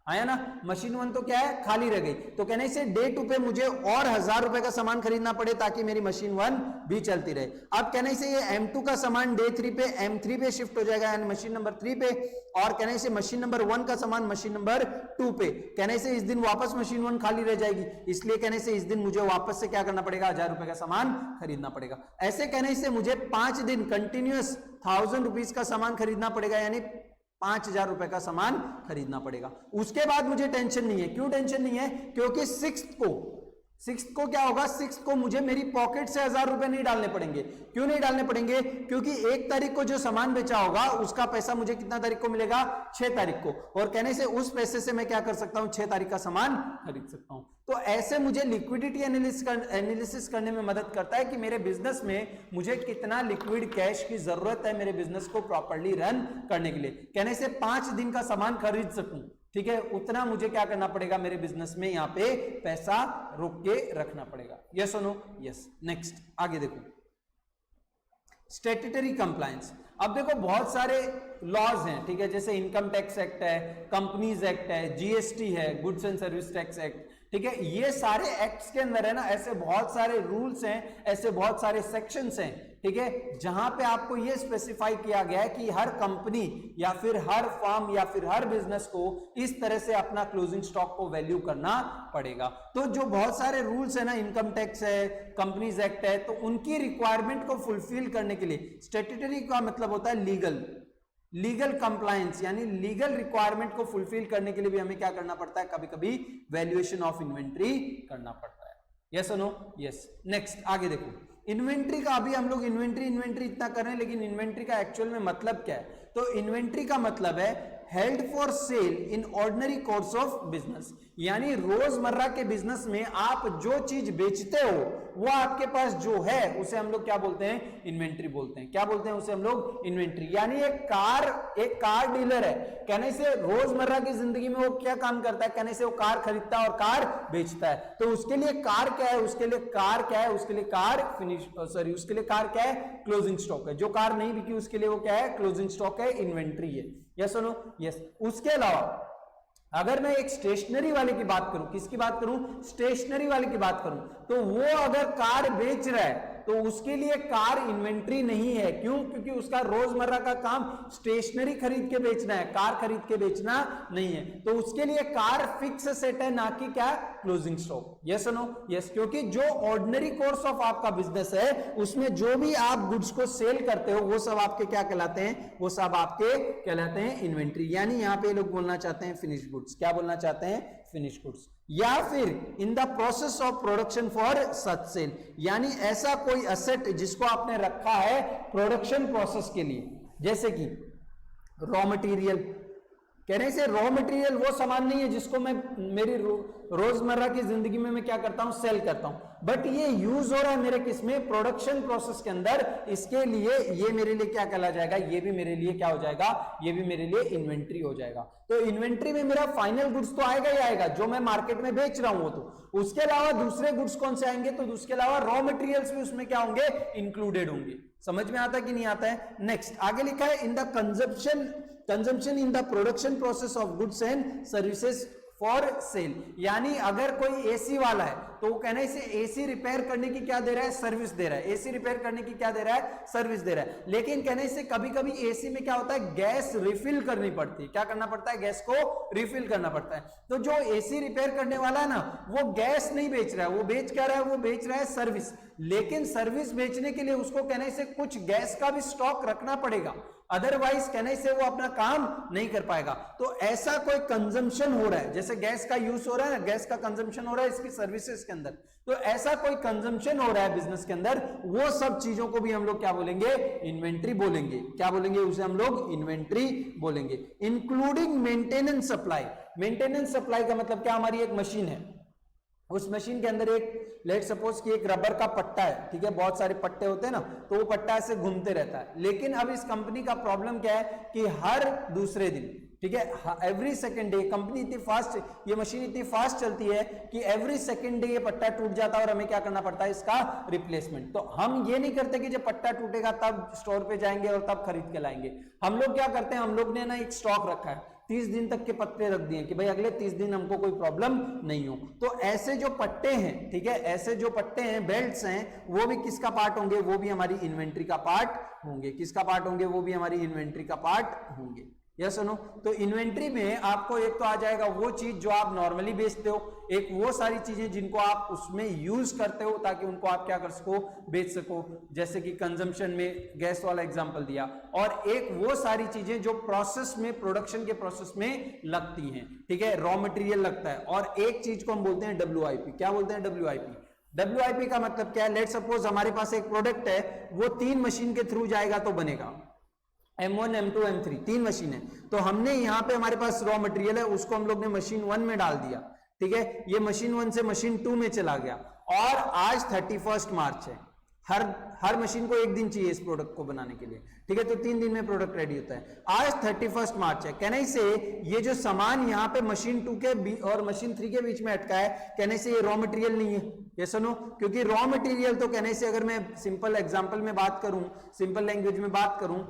आया ना। मशीन 1 तो क्या है, खाली रह गई, तो कहने से डे 2 पे मुझे और 1000 रुपए का सामान खरीदना पड़े ताकि मेरी मशीन 1 भी चलती रहे। अब कहने से ये M2 का सामान डे 3 पे M3 पे शिफ्ट हो जाएगा, यानी मशीन नंबर 3 पे, और कहने से मशीन नंबर 1 का सामान मशीन नंबर 2 पे। कहने से इस दिन वापस मशीन 1 खाली रह जाएगी, इसलिए कहने से इस दिन मुझे वापस से क्या करना पड़ेगा, 1000 रुपए का सामान खरीदना पड़ेगा। ऐसे कहने से मुझे 5 दिन कंटिन्यूअस 1000 रुपीज का सामान खरीदना पड़ेगा, यानी 5000 रुपए का सामान खरीदना पड़ेगा। उसके बाद मुझे टेंशन नहीं है। क्यों टेंशन नहीं है? क्योंकि सिक्स्थ को क्या होगा, सिक्स्थ को मुझे मेरी पॉकेट से 1000 रुपए नहीं डालने पड़ेंगे। क्यों नहीं डालने पड़ेंगे? क्योंकि 1 तारीख को जो सामान बेचा होगा उसका पैसा मुझे कितना तारीख को मिलेगा, 6 तारीख को, और कहने से उस पैसे से मैं क्या कर सकता हूं, 6 तारीख का सामान खरीद सकता हूं। तो ऐसे मुझे लिक्विडिटी एनालिसिस करने में मदद करता है कि मेरे बिजनेस में मुझे कितना लिक्विड कैश की जरूरत है मेरे बिजनेस को प्रॉपर्ली रन करने के लिए। कहने से 5 दिन का सामान खरीद सकूं, ठीक है, उतना मुझे क्या करना पड़ेगा, मेरे बिजनेस में यहां पे पैसा रोक के रखना पड़ेगा। यस और नो? यस। नेक्स्ट आगे देखो, स्टैट्यूटरी कंप्लायंस। अब देखो बहुत सारे लॉज हैं, ठीक है, जैसे इनकम टैक्स एक्ट है, कंपनीज एक्ट है, जीएसटी है, goods and service tax act, ठीक है, ये सारे एक्ट्स के अंदर है ना, ऐसे बहुत सारे रूल्स हैं, ऐसे बहुत सारे सेक्शंस हैं, ठीक है, जहां पे आपको ये स्पेसिफाई किया गया है कि हर कंपनी या फिर हर फर्म या फिर हर बिजनेस को इस तरह से अपना क्लोजिंग स्टॉक को वैल्यू करना पड़ेगा। तो जो बहुत सारे रूल्स है ना, इनकम टैक्स है, कंपनीज एक्ट है, तो उनकी रिक्वायरमेंट को फुलफिल करने के लिए स्टैट्यूटरी का मतलब होता है लीगल कंप्लायंस, यानी लीगल रिक्वायरमेंट को फुलफिल करने के लिए भी हमें क्या करना पड़ता है, कभी कभी वैल्यूएशन ऑफ इन्वेंट्री करना पड़ता है। यस और नो? यस। नेक्स्ट आगे देखो, इन्वेंट्री का, अभी हम लोग इन्वेंट्री इतना कर रहे हैं, लेकिन इन्वेंट्री का एक्चुअल में मतलब क्या है? तो इन्वेंट्री का मतलब है held for sale in ordinary course of business, यानी रोजमर्रा के बिजनेस में आप जो चीज बेचते हो वो आपके पास जो है उसे हम लोग क्या बोलते हैं, इन्वेंट्री बोलते हैं। क्या बोलते हैं उसे हम लोग? इन्वेंट्री। यानी एक कार डीलर है, कहने से रोजमर्रा की जिंदगी में वो क्या काम करता है, कहने से वो कार खरीदता है और कार बेचता है। तो उसके लिए कार क्या है, उसके लिए कार क्या है, क्लोजिंग स्टॉक है। जो कार नहीं बिकी उसके लिए वो क्या है, क्लोजिंग स्टॉक है, इन्वेंट्री है। यस और नो? यस। उसके अलावा अगर मैं एक स्टेशनरी वाले की बात करूं, किसकी बात करूं, स्टेशनरी वाले की बात करूं, तो वो अगर कार बेच रहा है तो उसके लिए कार इन्वेंट्री नहीं है। क्यों? क्योंकि उसका रोजमर्रा का काम स्टेशनरी खरीद के बेचना है, कार खरीद के बेचना नहीं है। तो उसके लिए कार फिक्स सेट है, ना कि क्या, क्लोजिंग स्टॉक। यस और नो? यस। क्योंकि जो ऑर्डिनरी कोर्स ऑफ आपका बिजनेस है उसमें जो भी आप गुड्स को सेल करते हो वो सब आपके क्या कहलाते हैं, वो सब आपके कहलाते हैं इन्वेंट्री। यानी यहां पे लोग बोलना चाहते हैं फिनिश गुड्स। क्या बोलना चाहते हैं? Finish goods. या फिर in the process of production for such sale, यानी ऐसा कोई एसेट जिसको आपने रखा है प्रोडक्शन प्रोसेस के लिए, जैसे कि रॉ मटेरियल। कहने से रॉ मटेरियल वो सामान नहीं है जिसको मैं मेरी रोजमर्रा की जिंदगी में मैं क्या करता हूं, सेल करता हूं, बट ये यूज हो रहा है मेरे किसमें, प्रोडक्शन प्रोसेस के अंदर। इसके लिए ये मेरे लिए क्या कहला जाएगा, ये भी मेरे लिए क्या हो जाएगा, ये भी मेरे लिए इन्वेंट्री हो जाएगा। तो इन्वेंट्री में मेरा फाइनल गुड्स तो आएगा ही आएगा जो मैं मार्केट में बेच रहा हूं वो तो। उसके अलावा दूसरे गुड्स कौन से आएंगे, तो उसके अलावा रॉ मटेरियल्स भी उसमें क्या होंगे, इंक्लूडेड होंगे। समझ में आता है कि नहीं आता है? नेक्स्ट आगे लिखा है in the consumption in the production process of goods and services for sale, यानी अगर कोई एसी वाला है तो वो कहना है इसे एसी रिपेयर करने की क्या दे रहा है, सर्विस दे रहा है। एसी रिपेयर करने की क्या दे रहा है, सर्विस दे रहा है। लेकिन कहने से कभी कभी एसी में क्या होता है, गैस रिफिल करनी पड़ती है। क्या करना पड़ता है, गैस को रिफिल करना पड़ता है। तो जो एसी रिपेयर करने वाला है ना, वो गैस नहीं बेच रहा है, वो बेच क्या रहा है, वो बेच रहा है सर्विस। लेकिन सर्विस बेचने के लिए उसको कहने से कुछ गैस का भी स्टॉक रखना पड़ेगा, अदरवाइज कहने से वो अपना काम नहीं कर पाएगा। तो ऐसा कोई कंजम्पशन हो रहा है, जैसे गैस का यूज हो रहा है ना, गैस का कंजम्पशन हो रहा है इसकी सर्विसेज के अंदर, तो ऐसा कोई कंजम्पशन हो रहा है बिजनेस के अंदर, वो सब चीजों को भी हम लोग क्या बोलेंगे, इन्वेंट्री बोलेंगे। क्या बोलेंगे उसे हम लोग, इन्वेंट्री बोलेंगे। Including maintenance supply. Maintenance supply का मतलब क्या, हमारी एक मशीन है, उस मशीन के अंदर एक लेट सपोज कि एक रबर का पट्टा है, ठीक है, बहुत सारे पट्टे होते हैं ना, तो वो पट्टा ऐसे घूमते रहता है। लेकिन अब इस कंपनी का प्रॉब्लम क्या है कि हर दूसरे दिन, ठीक है, एवरी सेकेंड डे, कंपनी इतनी फास्ट, ये मशीन इतनी फास्ट चलती है कि एवरी सेकेंड डे ये पट्टा टूट जाता है और हमें क्या करना पड़ता है, इसका रिप्लेसमेंट। तो हम ये नहीं करते कि जब पट्टा टूटेगा तब स्टोर पे जाएंगे और तब खरीद के लाएंगे। हम लोग क्या करते हैं, हम लोग ने ना एक स्टॉक रखा है 30 दिन तक के पत्ते रख दिए कि भाई अगले 30 दिन हमको कोई प्रॉब्लम नहीं हो। तो ऐसे जो पट्टे हैं, ठीक है, ऐसे जो पट्टे हैं, बेल्ट्स हैं, वो भी किसका पार्ट होंगे? वो भी हमारी इन्वेंट्री का पार्ट होंगे। किसका पार्ट होंगे? वो भी हमारी इन्वेंट्री का पार्ट होंगे। यस और नो? तो इन्वेंट्री में आपको एक तो आ जाएगा वो चीज जो आप नॉर्मली बेचते हो, एक वो सारी चीजें जिनको आप उसमें यूज करते हो ताकि उनको आप क्या कर सको? बेच सको, जैसे कि कंजम्पशन में गैस वाला एग्जांपल दिया, और एक वो सारी चीजें जो प्रोसेस में, प्रोडक्शन के प्रोसेस में लगती हैं, ठीक है, रॉ मटेरियल लगता है। और एक चीज को हम बोलते हैं WIP। क्या बोलते हैं? WIP का मतलब क्या है? लेट सपोज हमारे पास एक प्रोडक्ट है, वो 3 मशीन के थ्रू जाएगा तो बनेगा, M1, M2, M3 3 मशीन है। तो हमने यहाँ पे हमारे पास रॉ मटेरियल है, उसको हम लोग ने मशीन 1 में डाल दिया, ठीक है, ये मशीन 1 से मशीन 2 में चला गया, और आज 31 मार्च है। हर मशीन को 1 दिन चाहिए इस प्रोडक्ट को बनाने के लिए, ठीक है, तो 3 दिन में प्रोडक्ट रेडी होता है। आज 31 मार्च है, कहने से ये जो सामान यहाँ पे मशीन 2 के और मशीन 3 के बीच में अटका है, कहने से ये रॉ मटेरियल नहीं है। ये सुनो, क्योंकि रॉ मटेरियल तो कहने से, अगर मैं सिंपल एग्जाम्पल में बात करूं, सिंपल लैंग्वेज में बात करूं,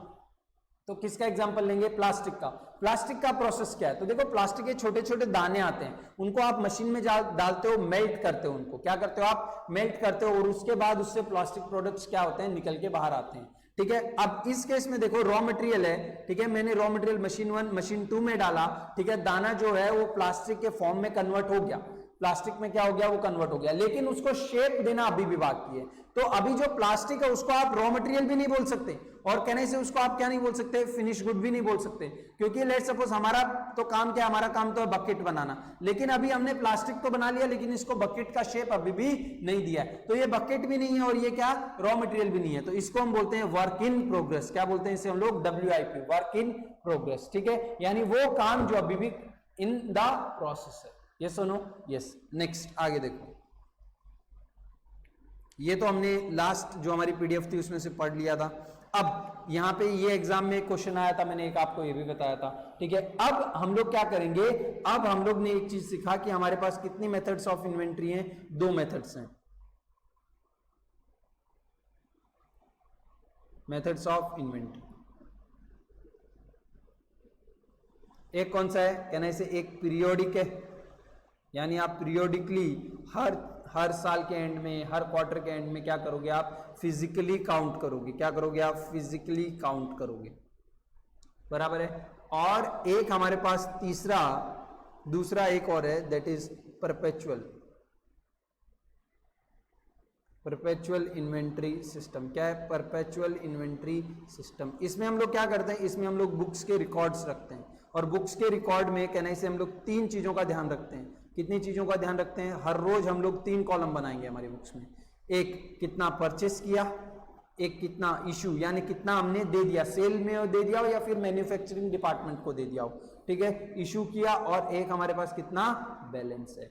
तो किसका एग्जांपल लेंगे? प्लास्टिक का। प्लास्टिक का प्रोसेस क्या है? तो देखो, प्लास्टिक के छोटे छोटे दाने आते हैं, उनको आप मशीन में डालते हो, मेल्ट करते हो, उनको क्या करते हो आप? मेल्ट करते हो, और उसके बाद उससे प्लास्टिक प्रोडक्ट्स क्या होते हैं? निकल के बाहर आते हैं, ठीक है। अब इस केस में देखो, रॉ मटेरियल है, ठीक है, मैंने रॉ मटेरियल मशीन 1 मशीन 2 में डाला, ठीक है, दाना जो है वो प्लास्टिक के फॉर्म में कन्वर्ट हो गया, प्लास्टिक में क्या हो गया? वो कन्वर्ट हो गया, लेकिन उसको शेप देना अभी भी बाकी है। तो अभी जो प्लास्टिक है उसको आप रॉ मटेरियल भी नहीं बोल सकते, और कहने से उसको आप क्या नहीं बोल सकते? फिनिश गुड भी नहीं बोल सकते, क्योंकि लेट सपोज हमारा तो काम क्या है? हमारा काम तो है बकेट बनाना, लेकिन अभी हमने प्लास्टिक तो बना लिया, लेकिन इसको बकेट का शेप अभी भी नहीं दिया है, तो ये बकेट भी नहीं है और ये क्या? रॉ मटेरियल भी नहीं है। तो इसको हम बोलते हैं वर्क इन प्रोग्रेस। क्या बोलते हैं इसे हम लोग? WIP, वर्क इन प्रोग्रेस, ठीक है, यानी वो काम जो अभी भी इन द प्रोसेस है। यस और नो? यस। नेक्स्ट आगे देखो, ये तो हमने लास्ट जो हमारी PDF थी उसमें से पढ़ लिया था। अब यहां पे ये एग्जाम में क्वेश्चन आया था, मैंने एक आपको ये भी बताया था, ठीक है। अब हम लोग क्या करेंगे? अब हम लोग ने एक चीज सीखा कि हमारे पास कितनी मेथड्स ऑफ इन्वेंट्री हैं? 2 मेथड्स हैं, मेथड्स ऑफ इन्वेंट्री। एक कौन सा है? कहना इसे, एक पीरियोडिक है, यानी आप पीरियोडिकली हर साल के एंड में, हर क्वार्टर के एंड में क्या करोगे? आप फिजिकली काउंट करोगे। क्या करोगे? आप फिजिकली काउंट करोगे, बराबर है। और एक हमारे पास दूसरा एक और है, that is perpetual inventory system. क्या है? Perpetual inventory system. इसमें हम लोग क्या करते हैं? इसमें हम लोग बुक्स के रिकॉर्ड्स रखते हैं, और बुक्स के रिकॉर्ड में कहने से हम लोग 3 चीजों का ध्यान रखते हैं। कितनी चीजों का ध्यान रखते हैं? हर रोज हम लोग 3 कॉलम बनाएंगे हमारी बुक्स में। एक कितना परचेस किया, एक कितना इशू, यानी कितना हमने दे दिया, सेल में दे दिया हो या फिर मैन्युफैक्चरिंग डिपार्टमेंट को दे दिया हो, ठीक है, इशू किया, और एक हमारे पास कितना बैलेंस है,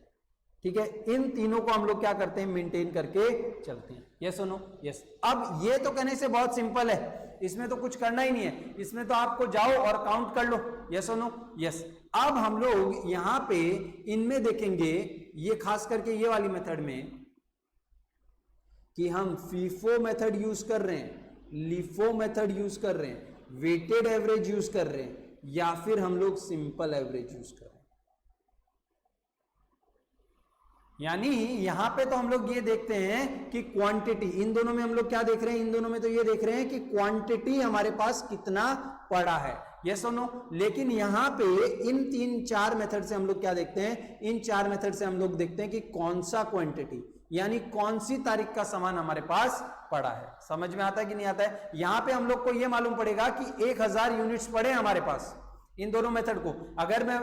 ठीक है। इन तीनों को हम लोग क्या करते हैं? मेंटेन करके चलते हैं। यस और नो? यस। अब ये तो कहने से बहुत सिंपल है, इसमें तो कुछ करना ही नहीं है, इसमें तो आपको जाओ और काउंट कर लो। यस और नो? यस। अब हम लोग यहां पे इनमें देखेंगे, ये खास करके ये वाली मेथड में, कि हम फीफो मेथड यूज कर रहे हैं, लिफो मेथड यूज कर रहे हैं, वेटेड एवरेज यूज कर रहे हैं, या फिर हम लोग सिंपल एवरेज यूज कर रहे हैं। यानी यहां पे तो हम लोग ये देखते हैं कि क्वांटिटी, इन दोनों में हम लोग क्या देख रहे हैं? इन दोनों में तो ये देख रहे हैं कि क्वांटिटी हमारे पास कितना पड़ा है। यस और नो? लेकिन यहां पे इन 3-4 मेथड से हम लोग क्या देखते हैं? इन 4 मेथड से हम लोग देखते हैं कि कौन सा क्वांटिटी, यानी कौन सी तारीख का सामान हमारे पास पड़ा है। समझ में आता है कि नहीं आता है? यहां पे हम लोग को यह मालूम पड़ेगा कि 1000 यूनिट्स पड़े हमारे पास, इन दोनों मेथड को। अगर मैं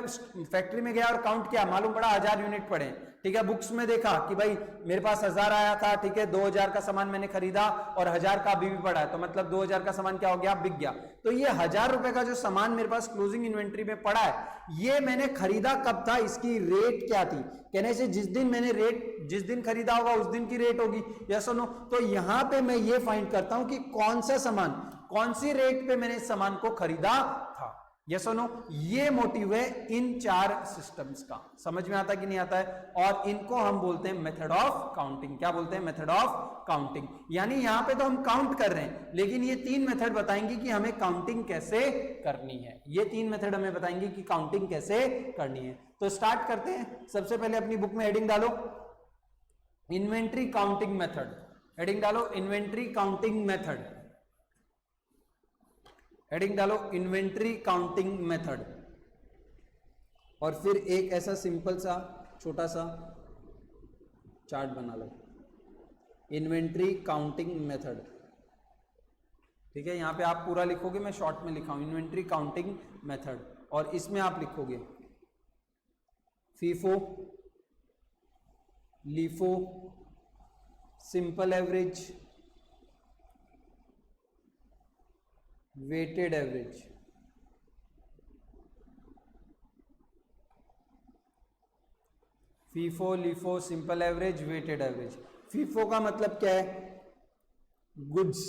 फैक्ट्री में गया और काउंट किया, मालूम पड़ा 1000 यूनिट पड़े, ठीक है। बुक्स में देखा कि भाई मेरे पास 1000 आया था, ठीक है, 2000 का सामान मैंने खरीदा और 1000 का अभी भी पड़ा है, तो मतलब 2000 का सामान क्या हो गया? बिक गया। तो ये 1000 रुपए का जो सामान मेरे पास क्लोजिंग इन्वेंट्री में पड़ा है, ये मैंने खरीदा कब था? इसकी रेट क्या थी? कहने से जिस दिन खरीदा होगा उस दिन की रेट होगी। यस और नो? तो यहां पे मैं ये फाइंड करता हूं कि कौन सा सामान, कौन सी रेट पे मैंने इस सामान को खरीदा था। यस और नो, ये मोटिव है इन 4 सिस्टम्स का। समझ में आता कि नहीं आता है? और इनको हम बोलते हैं मेथड ऑफ काउंटिंग। क्या बोलते हैं? Method of counting. यानी यहां पे तो हम काउंट कर रहे हैं, लेकिन ये 3 मेथड बताएंगे कि हमें काउंटिंग कैसे करनी है। ये 3 मेथड हमें बताएंगे कि काउंटिंग कैसे करनी है। तो स्टार्ट करते हैं। सबसे पहले अपनी बुक में हेडिंग डालो, इन्वेंट्री काउंटिंग मेथड। हेडिंग डालो, इन्वेंट्री काउंटिंग मेथड। हेडिंग डालो, इन्वेंट्री काउंटिंग मेथड। और फिर एक ऐसा सिंपल सा छोटा सा चार्ट बना लो, इन्वेंट्री काउंटिंग मेथड। ठीक है, यहां पे आप पूरा लिखोगे, मैं शॉर्ट में लिखा हूं, इन्वेंट्री काउंटिंग मेथड। और इसमें आप लिखोगे FIFO, LIFO, simple average, weighted average. FIFO, LIFO, simple average, weighted average. FIFO का मतलब क्या है? गुड्स,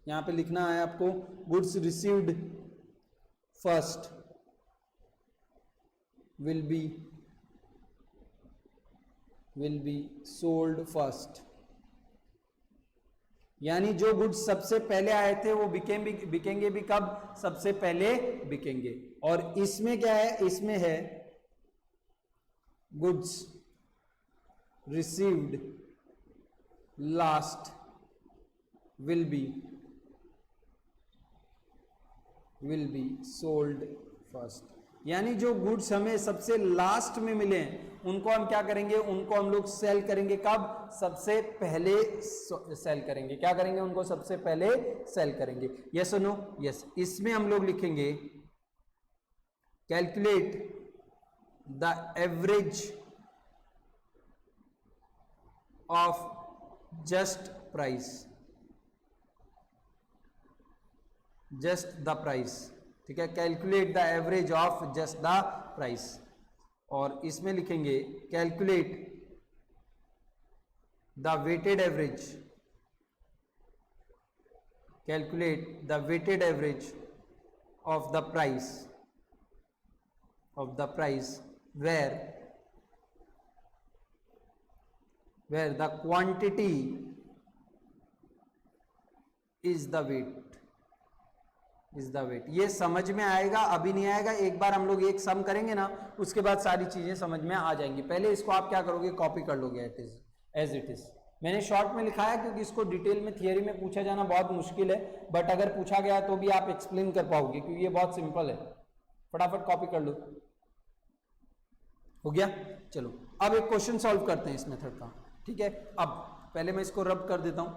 यहां पे लिखना है आपको, goods received first will be sold first. यानी जो गुड्स सबसे पहले आए थे वो बिकेंगे भी कब? सबसे पहले बिकेंगे। और इसमें क्या है? इसमें है goods received last will be sold first. यानी जो गुड्स हमें सबसे लास्ट में मिले हैं उनको हम क्या करेंगे? उनको हम लोग सेल करेंगे कब? सबसे पहले सेल करेंगे। क्या करेंगे? उनको सबसे पहले सेल करेंगे। यस और नो? यस। इसमें हम लोग लिखेंगे calculate the average of just price, just the price. ठीक है, calculate the average of just the price. और इसमें लिखेंगे calculate the weighted average, calculate the weighted average of the price, where the quantity is the weight, ये समझ में आएगा? अभी नहीं आएगा। एक बार हम लोग एक सम करेंगे ना, उसके बाद सारी चीजें समझ में आ जाएंगी। पहले इसको आप क्या करोगे? कॉपी कर लोगे एज इट इज। मैंने शॉर्ट में लिखा है क्योंकि इसको डिटेल में थियरी में पूछा जाना बहुत मुश्किल है, बट अगर पूछा गया तो भी आप एक्सप्लेन कर पाओगे क्योंकि ये बहुत सिंपल है। फटाफट कॉपी कर लो। हो गया? चलो अब एक क्वेश्चन सॉल्व करते हैं इस मेथड का। ठीक है, अब पहले मैं इसको रब कर देता हूं।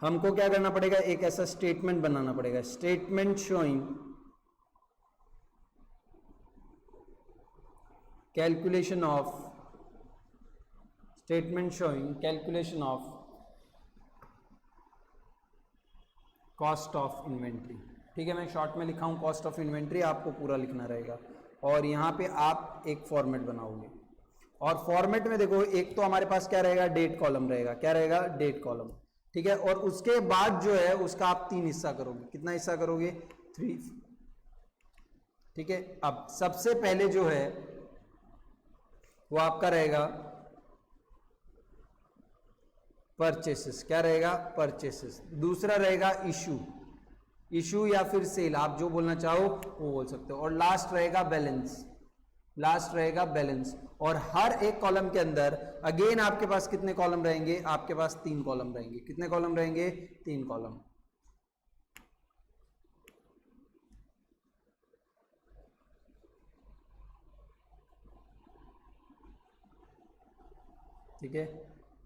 हमको क्या करना पड़ेगा? एक ऐसा स्टेटमेंट बनाना पड़ेगा, statement showing calculation of cost of inventory. ठीक है, मैं शॉर्ट में लिखा हूं कॉस्ट ऑफ इन्वेंट्री, आपको पूरा लिखना रहेगा। और यहां पे आप एक फॉर्मेट बनाओगे। और फॉर्मेट में देखो, एक तो हमारे पास क्या रहेगा? डेट कॉलम रहेगा। क्या रहेगा? Date column. ठीक है, और उसके बाद जो है उसका आप 3 हिस्सा करोगे। कितना हिस्सा करोगे? 3। ठीक है, अब सबसे पहले जो है वो आपका रहेगा परचेसेस। क्या रहेगा? परचेसेस। दूसरा रहेगा इशू या फिर सेल, आप जो बोलना चाहो वो बोल सकते हो। और लास्ट रहेगा बैलेंस। और हर एक कॉलम के अंदर अगेन आपके पास कितने कॉलम रहेंगे? आपके पास 3 कॉलम रहेंगे। कितने कॉलम रहेंगे? 3 कॉलम। ठीक है,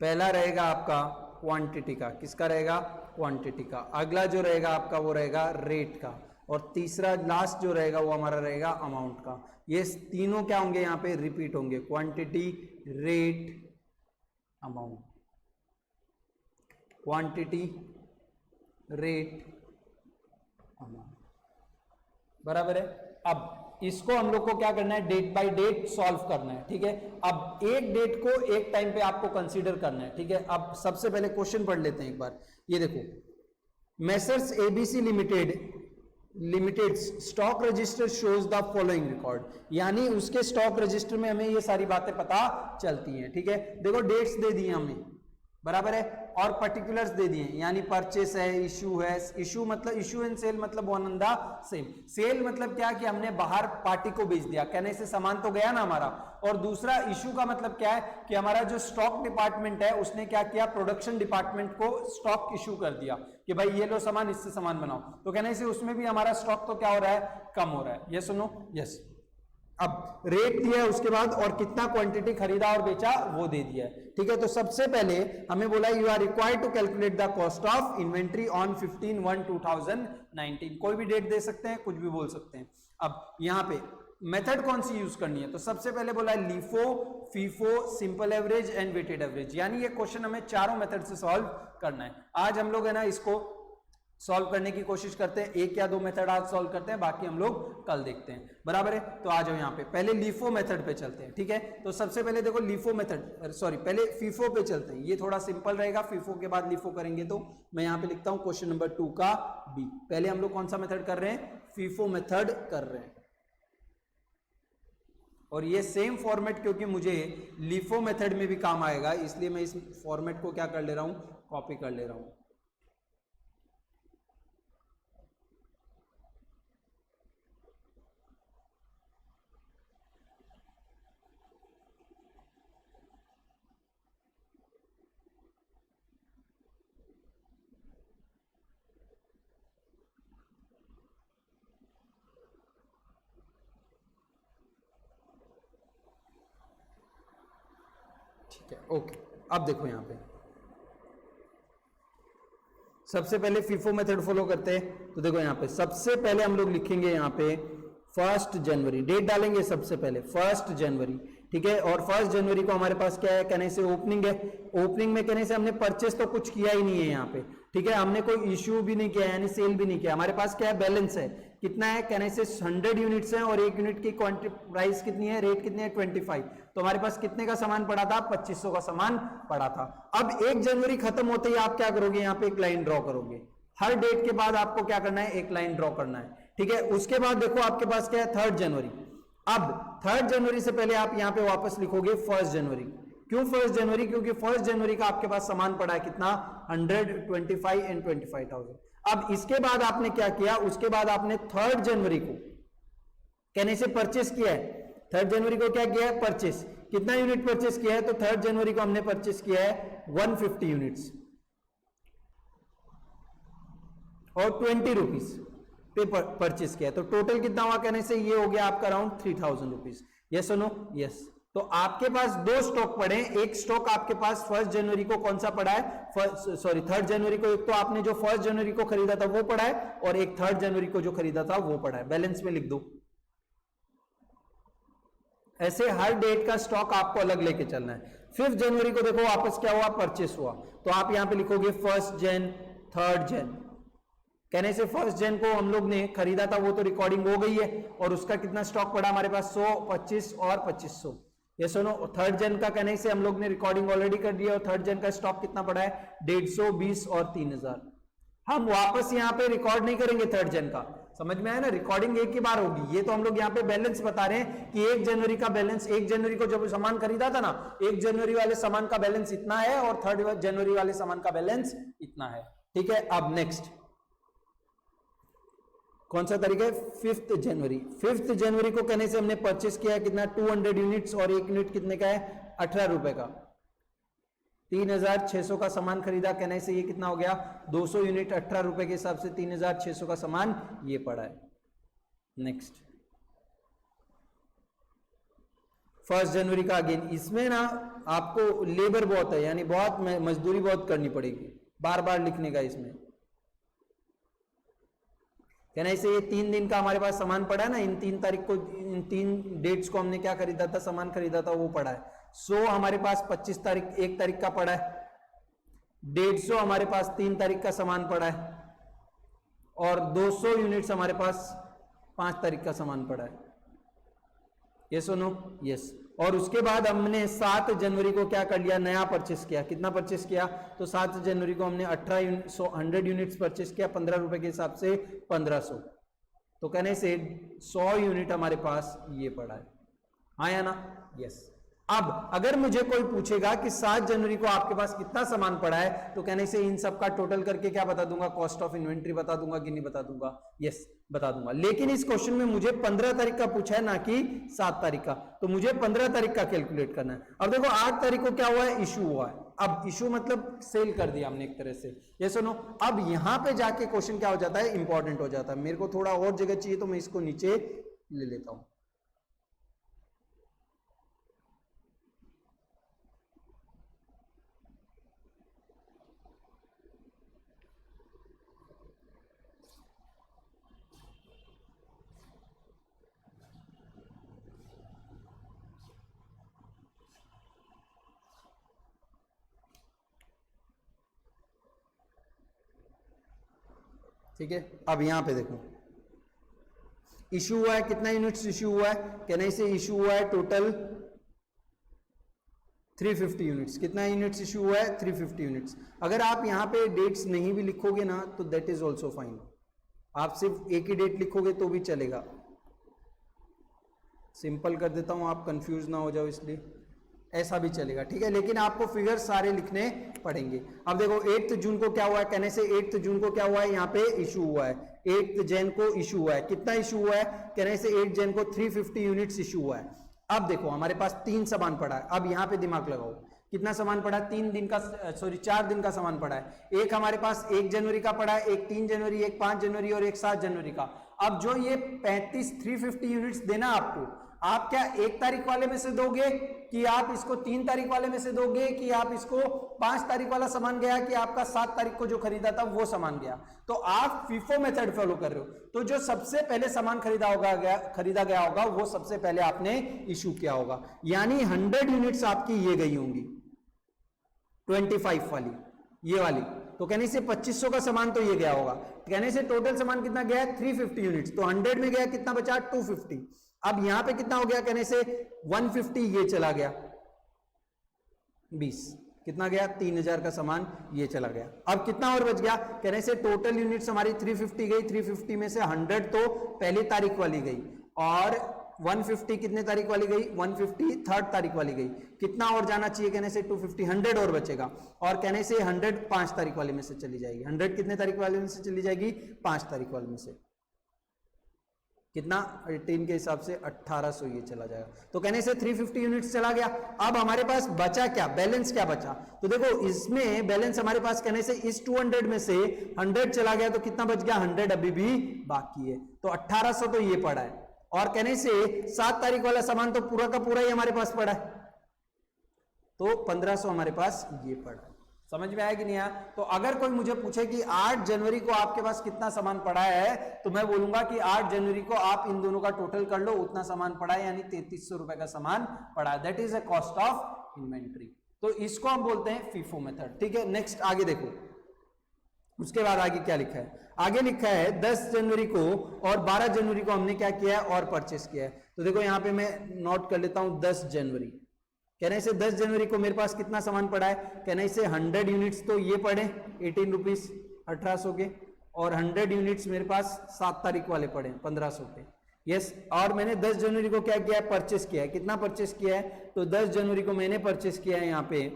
पहला रहेगा आपका क्वांटिटी का। किसका रहेगा? क्वांटिटी का। अगला जो रहेगा आपका वो रहेगा रेट का। और तीसरा लास्ट जो रहेगा वो हमारा रहेगा अमाउंट का। ये तीनों क्या होंगे? यहां पे रिपीट होंगे, quantity, rate, amount. Quantity, rate, amount. बराबर है। अब इसको हम लोग को क्या करना है, डेट बाय डेट सॉल्व करना है, ठीक है। अब एक डेट को एक टाइम पे आपको कंसीडर करना है, ठीक है। अब सबसे पहले क्वेश्चन पढ़ लेते हैं एक बार। ये देखो, messrs ABC limited stock register shows the following record, यानी उसके स्टॉक रजिस्टर में हमें ये सारी बातें पता चलती हैं, ठीक है। देखो डेट्स दे दी हमें, बराबर है, और पर्टिकुलर्स दे दिए, यानी परचेस है, इशू है। इशू मतलब इशू एंड सेल मतलब one on the same. Sale मतलब क्या कि हमने बाहर पार्टी को बेच दिया, कहने से सामान तो गया ना हमारा। और दूसरा इशू का मतलब क्या है कि हमारा जो स्टॉक डिपार्टमेंट है उसने क्या किया, प्रोडक्शन डिपार्टमेंट को स्टॉक इशू कर दिया कि भाई ये लो सामान, इससे सामान बनाओ, तो कहने से उसमें भी हमारा स्टॉक तो क्या हो रहा है, कम हो रहा है। ये सुनो, यस। अब रेट दिया है उसके बाद, और कितना क्वांटिटी खरीदा और बेचा वो दे दिया है, ठीक है। तो सबसे पहले हमें बोला you are required to calculate the cost of inventory on 15/1/2019। कोई भी डेट दे सकते हैं, कुछ भी बोल सकते हैं। अब यहां पे मेथड कौन सी यूज करनी है, तो सबसे पहले बोला है LIFO, FIFO, simple average and weighted average, यानी ये क्वेश्चन हमें चारों मेथड से सॉल्व करना है। आज हम लोग है ना इसको सॉल्व करने की कोशिश करते हैं, एक या दो मेथड आज सॉल्व करते हैं, बाकी हम लोग कल देखते हैं, बराबर है। तो आ जाओ यहाँ पे, पहले लीफो मेथड पे चलते हैं, ठीक है। तो सबसे पहले देखो लीफो मेथड, सॉरी पहले फीफो पे चलते हैं, ये थोड़ा सिंपल रहेगा, फीफो के बाद लीफो करेंगे। तो मैं यहाँ पे लिखता हूँ क्वेश्चन नंबर 2 का बी। पहले हम लोग कौन सा मेथड कर रहे हैं, फीफो मेथड कर रहे हैं। और ये सेम फॉर्मेट क्योंकि मुझे लीफो मेथड में भी काम आएगा, इसलिए मैं इस फॉर्मेट को क्या कर ले रहा हूं, कॉपी कर ले रहा हूं। ठीक है, ओके। अब देखो यहां पे सबसे पहले फीफो मेथड फॉलो करते हैं। तो देखो यहां पे सबसे पहले हम लोग लिखेंगे यहां पे 1 जनवरी, डेट डालेंगे सबसे पहले 1 जनवरी, ठीक है। और 1 जनवरी को हमारे पास क्या है, कहने से ओपनिंग है। ओपनिंग में कहने से हमने परचेस तो कुछ किया ही नहीं है यहाँ पे, ठीक है। हमने कोई इश्यू भी नहीं किया, यानी सेल भी नहीं किया। हमारे पास क्या है, बैलेंस है, कितना है, कहने से 100 यूनिट्स हैं, और एक यूनिट की प्राइस कितनी है, रेट कितनी है, 25। तो हमारे पास कितने का सामान पड़ा था, 2500 का सामान पड़ा था। अब 1 जनवरी खत्म होते ही आप क्या करोगे, यहाँ पे एक लाइन ड्रॉ करोगे। हर डेट के बाद आपको क्या करना है, एक लाइन ड्रॉ करना है, ठीक है। उसके बाद देखो आपके पास क्या है, 3 जनवरी। अब 3 जनवरी से पहले आप यहां पे वापस लिखोगे 1 जनवरी। क्यों 1 जनवरी, क्योंकि 1 जनवरी का आपके पास सामान पड़ा है कितना, 125 एंड 25,000। अब इसके बाद आपने क्या किया, उसके बाद आपने 3 जनवरी को कहने से परचेस किया है। 3 जनवरी को क्या किया है, परचेस। कितना यूनिट परचेस किया है, तो 3 जनवरी को हमने परचेस किया है 150 यूनिट्स और 20 रुपीज पे परचेस किया है। तो टोटल कितना हुआ, कहने से ये हो गया आपका अराउंड 3000 रुपीज। यस सुनो, यस। तो आपके पास 2 स्टॉक पड़े हैं। एक स्टॉक आपके पास 1 जनवरी को कौन सा पड़ा है, 3 जनवरी को। एक तो आपने जो 1 जनवरी को खरीदा था वो पड़ा है, और एक 3 जनवरी को जो खरीदा था वो पड़ा है। बैलेंस में लिख दो। ऐसे हर डेट का स्टॉक आपको अलग लेके चलना है। 5 जनवरी को देखो वापस क्या हुआ, परचेस हुआ। तो आप यहां पे लिखोगे 1 जन, 3 जन। कहने से 1 जन को हम लोग ने खरीदा था, वो तो रिकॉर्डिंग हो गई है, और उसका कितना स्टॉक पड़ा हमारे पास, 100, 25 और 2500। ये सुनो, 3 जन का कहने से हम लोग ने रिकॉर्डिंग ऑलरेडी कर दिया, और 3 जन का स्टॉक कितना पड़ा है, 150, 20 और 3000। हम वापस यहाँ पे रिकॉर्ड नहीं करेंगे 3 जन का, समझ में आया ना। रिकॉर्डिंग एक ही बार होगी। ये तो हम लोग यहाँ पे बैलेंस बता रहे हैं कि 1 जनवरी का बैलेंस, 1 जनवरी को जब सामान खरीदा था ना, 1 जनवरी वाले सामान का बैलेंस इतना है, और 3 जनवरी वाले सामान का बैलेंस इतना है, ठीक है। अब नेक्स्ट कौन सा तारीख है, 5 जनवरी। 5 जनवरी को कहने से हमने परचेस किया है कितना, 200 यूनिट्स, और एक यूनिट कितने का है, 18 रुपए का। 3600 का सामान खरीदा, कहने से ये कितना हो गया, 200 यूनिट 18 रुपए के हिसाब से 3600 का सामान ये पड़ा है। नेक्स्ट 1 जनवरी का अगेन, इसमें ना आपको लेबर बहुत है, यानी बहुत मजदूरी बहुत करनी पड़ेगी, बार बार लिखने का इसमें। कहना से ये 3 दिन का हमारे पास सामान पड़ा है ना, इन 3 तारीख को, इन 3 डेट्स को हमने क्या खरीदा था, सामान खरीदा था, वो पड़ा है। 100 हमारे पास 25 तारीख, 1 तारीख का पड़ा है। 150 हमारे पास 3 तारीख का सामान पड़ा है, और 200 यूनिट्स हमारे पास 5 तारीख का सामान पड़ा है, ये सुनो, यस। और उसके बाद हमने 7 जनवरी को क्या कर लिया, नया परचेस किया। कितना परचेस किया, तो 7 जनवरी को हमने 100 यूनिट्स परचेस किया, 15 रुपए के हिसाब से 1500। तो कहने से 100 यूनिट हमारे पास ये पड़ा है, हाँ या ना, यस। अब अगर मुझे कोई पूछेगा कि 7 जनवरी को आपके पास कितना सामान पड़ा है, तो कहने से इन सब का टोटल करके क्या बता दूंगा, कॉस्ट ऑफ इन्वेंट्री बता दूंगा कि नहीं बता दूंगा, यस बता दूंगा। लेकिन इस क्वेश्चन में मुझे 15 तारीख का पूछा है, ना कि 7 तारीख का, तो मुझे 15 तारीख का कैलकुलेट करना है। अब देखो 8 तारीख को क्या हुआ है, इशू हुआ है। अब इशू मतलब सेल कर दिया हमने एक तरह से, ये सुनो। अब यहां पे जाके क्वेश्चन क्या हो जाता है, इंपॉर्टेंट हो जाता है। मेरे को थोड़ा और जगह चाहिए तो मैं इसको नीचे ले लेता हूं। ठीक है, अब यहां पे देखो इशू हुआ है, कितना यूनिट्स इशू हुआ है, कहने से इशू हुआ है टोटल 350 यूनिट्स। कितना यूनिट्स इशू हुआ है, 350 यूनिट्स। अगर आप यहां पे डेट्स नहीं भी लिखोगे ना तो दैट इज ऑल्सो फाइन, आप सिर्फ एक ही डेट लिखोगे तो भी चलेगा। सिंपल कर देता हूं, आप कंफ्यूज ना हो जाओ, इसलिए ऐसा भी चलेगा, ठीक है। लेकिन आपको फिगर सारे लिखने पड़ेंगे। अब देखो 8 जून को क्या हुआ है, कहने से 8 जून को क्या हुआ है, यहाँ पे इशू हुआ है। 8 जैन को इशू हुआ है, कितना इशू हुआ है, कहने से 8 जैन को 350 यूनिट्स इशू हुआ है। अब देखो हमारे पास 3 सामान पड़ा है। अब यहाँ पे दिमाग लगाओ, कितना सामान पड़ा है, 4 दिन का सामान पड़ा है। एक हमारे पास 1 जनवरी का पड़ा है, एक 3 जनवरी, एक 5 जनवरी और एक 7 जनवरी का। अब जो ये 350 यूनिट्स देना आपको, आप क्या 1 तारीख वाले में से दोगे कि आप इसको 3 तारीख वाले में से दोगे कि आप इसको 5 तारीख वाला सामान गया कि आपका 7 तारीख को जो खरीदा था वो सामान गया। तो आप फीफो मेथड फॉलो कर रहे हो, तो जो सबसे पहले सामान खरीदा गया होगा वो सबसे पहले आपने इशू किया होगा। यानी 100 यूनिट्स आपकी ये गई होंगी, 25 वाली, ये वाली। तो कहने से 2500 का सामान तो ये गया होगा। कहने से टोटल सामान कितना गया है, 350 यूनिट्स। तो 100 में गया, कितना बचा, 250। अब यहां पे कितना हो गया, कहने से 150 ये चला गया, 20 कितना गया, 3000 का सामान ये चला गया। अब कितना और बच गया, कहने से टोटल यूनिट्स हमारी 350 गई, 350 में से 100 तो पहली तारीख वाली गई और 150 कितने तारीख वाली गई, 150 3rd तारीख वाली गई। कितना और जाना चाहिए, कहने से 250, 100 और बचेगा। और कहने से 100 5 तारीख वाले में से चली जाएगी। 100 कितने तारीख वाले में से चली जाएगी, 5 तारीख वाले में से। कितना, 18 के हिसाब से 1800 ये चला जाएगा। तो कहने से 350 यूनिट्स चला गया। अब हमारे पास बचा क्या, बैलेंस क्या बचा, तो देखो इसमें बैलेंस हमारे पास कहने से इस 200 में से 100 चला गया, तो कितना बच गया, 100 अभी भी बाकी है। तो 1800 तो ये पड़ा है। और कहने से 7 तारीख वाला सामान तो पूरा का पूरा ही हमारे पास पड़ा है, तो 1500 हमारे पास ये पड़ा है। समझ में आया कि नहीं आया। तो अगर कोई मुझे पूछे कि 8 जनवरी को आपके पास कितना सामान पड़ा है, तो मैं बोलूंगा कि 8 जनवरी को आप इन दोनों का टोटल कर लो, उतना सामान पड़ा है, यानी 3300 रुपए का सामान पड़ा है। That is a cost of inventory. तो इसको हम बोलते हैं फीफो मेथड, ठीक है। नेक्स्ट आगे देखो, उसके बाद आगे क्या लिखा है, आगे लिखा है 10 जनवरी को और 12 जनवरी को हमने क्या किया है, और परचेस किया है। तो देखो यहां पे मैं नोट कर लेता हूं 10 जनवरी, कहने से 10 जनवरी को मेरे पास कितना सामान पड़ा है, कहने से 100 यूनिट्स तो ये पड़े 18 रुपीज 1800 के, और 100 यूनिट्स मेरे पास 7 तारीख वाले पड़े 1500 के, यस। और मैंने 10 जनवरी को क्या किया है, परचेस किया है। कितना परचेस किया है, तो 10 जनवरी को मैंने परचेस किया है यहाँ पे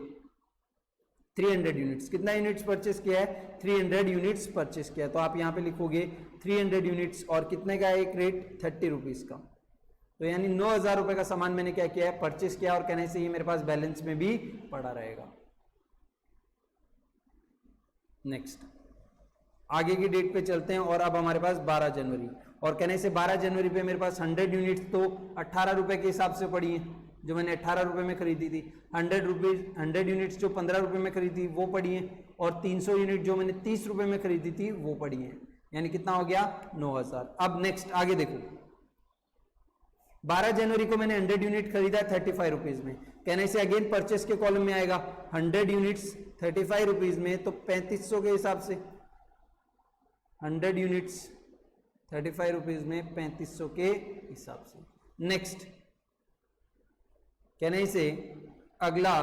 300 यूनिट्स। कितना यूनिट्स परचेस किया है, 300 यूनिट्स परचेस किया है। तो आप यहाँ पे लिखोगे 300 यूनिट्स, और कितने का एक रेट, 30 रुपीज का। तो यानी 9000 रुपए का सामान मैंने क्या किया है, परचेस किया, और कहने से ये मेरे पास बैलेंस में भी पड़ा रहेगा। नेक्स्ट आगे की डेट पे चलते हैं, और अब हमारे पास 12 जनवरी, और कहने से 12 जनवरी पे मेरे पास 100 यूनिट्स तो 18 रुपए के हिसाब से पड़ी है, जो मैंने 18 रुपए में खरीदी थी। 100 यूनिट्स जो 15 रुपए में खरीदी वो पड़ी है, और 300 यूनिट जो मैंने 30 रुपए में खरीदी थी वो पड़ी है, यानी कितना हो गया, 9000। अब नेक्स्ट आगे देखो, 12 जनवरी को मैंने 100 यूनिट खरीदा 35 रुपीज में, कहने से अगेन परचेस के कॉलम में आएगा 100 यूनिट्स 35 रुपीज में, तो 3500 के हिसाब से 100 यूनिट्स 35 रुपीज में 3500 के हिसाब से। नेक्स्ट कहने से अगला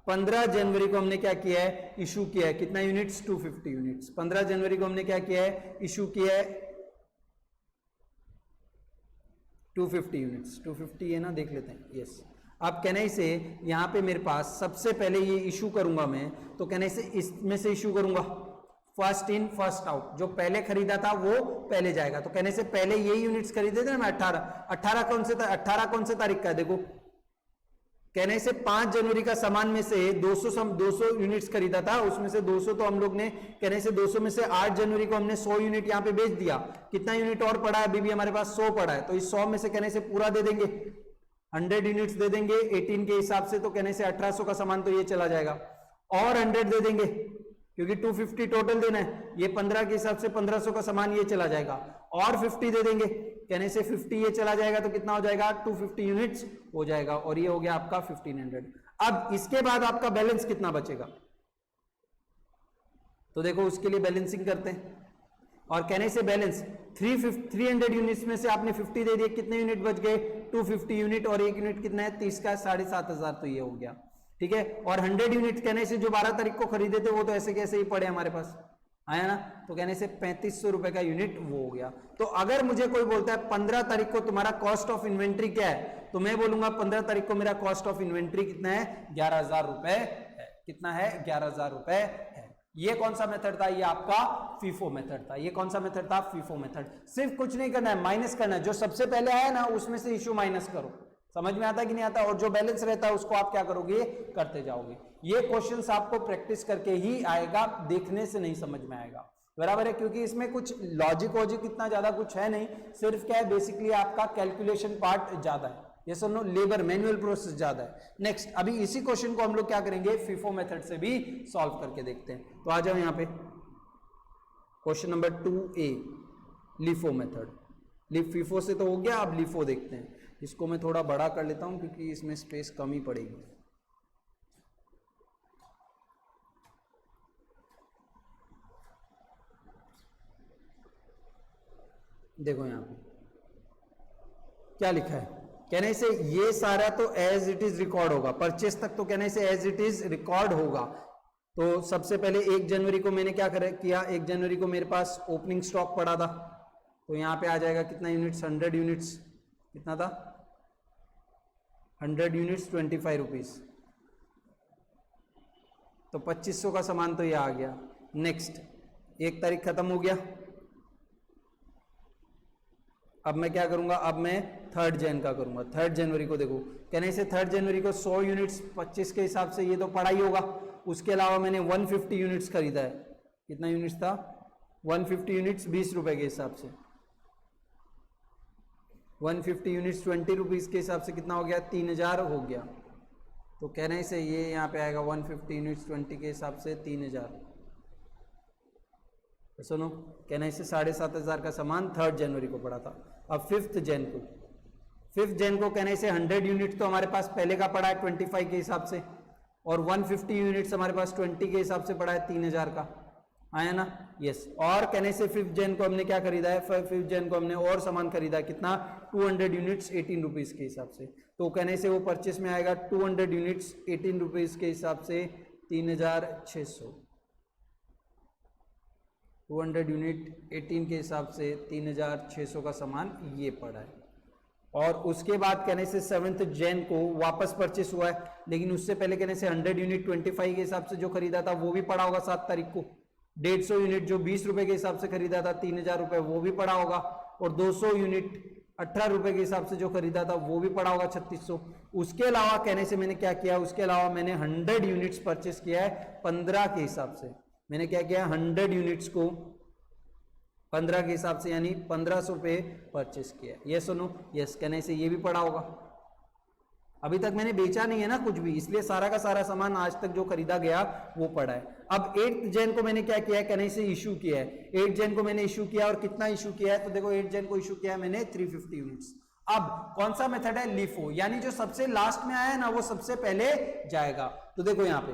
15 जनवरी को हमने क्या किया है, इशू किया है, कितना यूनिट्स, 250 यूनिट्स। 15 जनवरी को हमने क्या किया है, इशू किया है 250 यूनिट्स। 250 है ना, देख लेते हैं, यस। अब कहने से यहां पे मेरे पास सबसे पहले ये इशू करूंगा मैं, तो कहने से इसमें से इशू करूंगा, फर्स्ट इन फर्स्ट आउट, जो पहले खरीदा था वो पहले जाएगा। तो कहने से पहले ये यूनिट्स खरीदे थे ना मैं 18 कौन से तारीख का है, देखो कहने से 5 जनवरी का सामान में से 200 यूनिट्स खरीदा था, उसमें से 200 तो हम लोग ने कहने से 200 में से 8 जनवरी को हमने 100 यूनिट यहां पे बेच दिया। कितना यूनिट और पड़ा है, अभी भी हमारे पास 100 पड़ा है, तो इस 100 में से कहने से पूरा दे देंगे, 100 यूनिट्स दे देंगे 18 के हिसाब से, तो कहने से 1800 का सामान तो ये चला जाएगा, और 100 दे देंगे क्योंकि 250 टोटल देना है, ये 15 के हिसाब से 1500 का सामान ये चला जाएगा, और 50 दे देंगे, कहने से 50 ये चला जाएगा, तो कितना हो जाएगा, 250 यूनिट्स हो जाएगा, और ये हो गया आपका 1500। अब इसके बाद आपका बैलेंस कितना बचेगा, तो देखो उसके लिए बैलेंसिंग करते हैं, और कहने से बैलेंस 300 यूनिट्स में से आपने 50 दे दिए, कितने यूनिट बच गए, 250 यूनिट, और 1 यूनिट कितना है, 30 का, 7500, तो ये हो गया, ठीक है। और 100 यूनिट कहने से जो 12 तारीख को खरीदे थे वो तो ऐसे कैसे ही पड़े हमारे पास, आया ना, तो कहने से 3500 रुपए का यूनिट वो हो गया। तो अगर मुझे कोई बोलता है 15 तारीख को तुम्हारा कॉस्ट ऑफ इन्वेंट्री क्या है, तो मैं बोलूंगा 15 तारीख को मेरा कॉस्ट ऑफ इन्वेंट्री कितना है, 11000 रुपए है। कितना है, 11000 रुपए है। ये कौन सा मेथड था, ये आपका फीफो मेथड था। ये कौन सा मेथड था, फीफो मेथड। सिर्फ कुछ नहीं करना है, माइनस करना है, जो सबसे पहले आया ना उसमें से इश्यू माइनस करो, समझ में आता है कि नहीं आता, और जो बैलेंस रहता है उसको आप क्या करोगे, करते जाओगे। ये क्वेश्चंस आपको प्रैक्टिस करके ही आएगा, देखने से नहीं समझ में आएगा, बराबर है, क्योंकि इसमें कुछ लॉजिक वॉजिक इतना ज्यादा कुछ है नहीं, सिर्फ क्या है बेसिकली आपका कैलकुलेशन पार्ट ज्यादा है, ये सुनो, लेबर मैनुअल प्रोसेस ज्यादा है। नेक्स्ट अभी इसी क्वेश्चन को हम लोग क्या करेंगे, फीफो मेथड से भी सॉल्व करके देखते हैं। तो आ जाओ यहाँ पे question number 2A, LIFO method. FIFO से तो हो गया, अब लिफो देखते हैं। इसको मैं थोड़ा बड़ा कर लेता हूं क्योंकि इसमें स्पेस कम ही पड़ेगी। देखो यहां पे क्या लिखा है, कहने से ये सारा तो एज इट इज रिकॉर्ड होगा, परचेस तक तो कहने से एज इट इज रिकॉर्ड होगा। तो सबसे पहले 1 जनवरी को मैंने क्या किया, 1 जनवरी को मेरे पास ओपनिंग स्टॉक पड़ा था, तो यहां पे आ जाएगा कितना यूनिट्स, 100 यूनिट्स, कितना था, 100 यूनिट्स 25 रुपीज, तो 2500 का सामान तो ये आ गया। नेक्स्ट 1 तारीख खत्म हो गया, अब मैं क्या करूंगा, अब मैं 3rd जन का करूंगा। 3rd जनवरी को देखो, कहने से 3rd जनवरी को 100 यूनिट्स 25 के हिसाब से ये तो पड़ा ही होगा, उसके अलावा मैंने 150 यूनिट्स खरीदा है। कितना यूनिट्स था, 150 यूनिट्स 20 रुपए के हिसाब से, 150 यूनिट्स 20 रुपीज के हिसाब से कितना हो गया, 3000 हो गया। तो कहने से ये यहाँ पे आएगा 150 यूनिट्स 20 के हिसाब से 3000। तो सुनो, कहने से 7500 का सामान 3rd जनवरी को पड़ा था। अब 5th जन को, 5th जन को कहने से 100 यूनिट तो हमारे पास पहले का पड़ा है 25 के हिसाब से, और 150 यूनिट्स हमारे पास 20 के हिसाब से पड़ा है 3000 का, आया ना, यस। और कहने से 5th जन को हमने क्या खरीदा है, 5th जन को हमने और सामान खरीदा, कितना, 200 यूनिट्स 18 रुपीज के हिसाब से। तो कहने से वो परचेस में आएगा 200 यूनिट्स 18 रुपीज के हिसाब से 3600, 200 यूनिट 18 के हिसाब से 3600 का सामान ये पड़ा है। और उसके बाद कहने से 7th जन को वापस परचेस हुआ है, लेकिन उससे पहले कहने से 100 यूनिट 25 के हिसाब से जो खरीदा था वो भी पड़ा होगा 7 तारीख को। 150 यूनिट जो 20 रुपए के हिसाब से खरीदा था 3000 रुपए, वो भी पड़ा होगा। और 200 यूनिट 18 रुपए के हिसाब से जो खरीदा था वो भी पड़ा होगा 3600। उसके अलावा कहने से मैंने क्या किया, उसके अलावा मैंने 100 यूनिट्स परचेस किया है 15 के हिसाब से। मैंने क्या किया, 100 यूनिट्स को 15 के हिसाब से यानी 1500 पे परचेस किया। ये सुनो, यस, कहने से ये भी पड़ा होगा। अभी तक मैंने बेचा नहीं है ना कुछ भी, इसलिए सारा का सारा सामान आज तक जो खरीदा गया वो पड़ा है। अब 8th जन को मैंने क्या किया है, कहने से इशू किया है। 8th जन को मैंने इशू किया, और कितना इशू किया है, तो देखो 8th जन को इशू किया है मैंने 350 यूनिट्स। अब कौन सा मेथड है, लिफो, यानी जो सबसे लास्ट में आया है ना वो सबसे पहले जाएगा। तो देखो यहां पे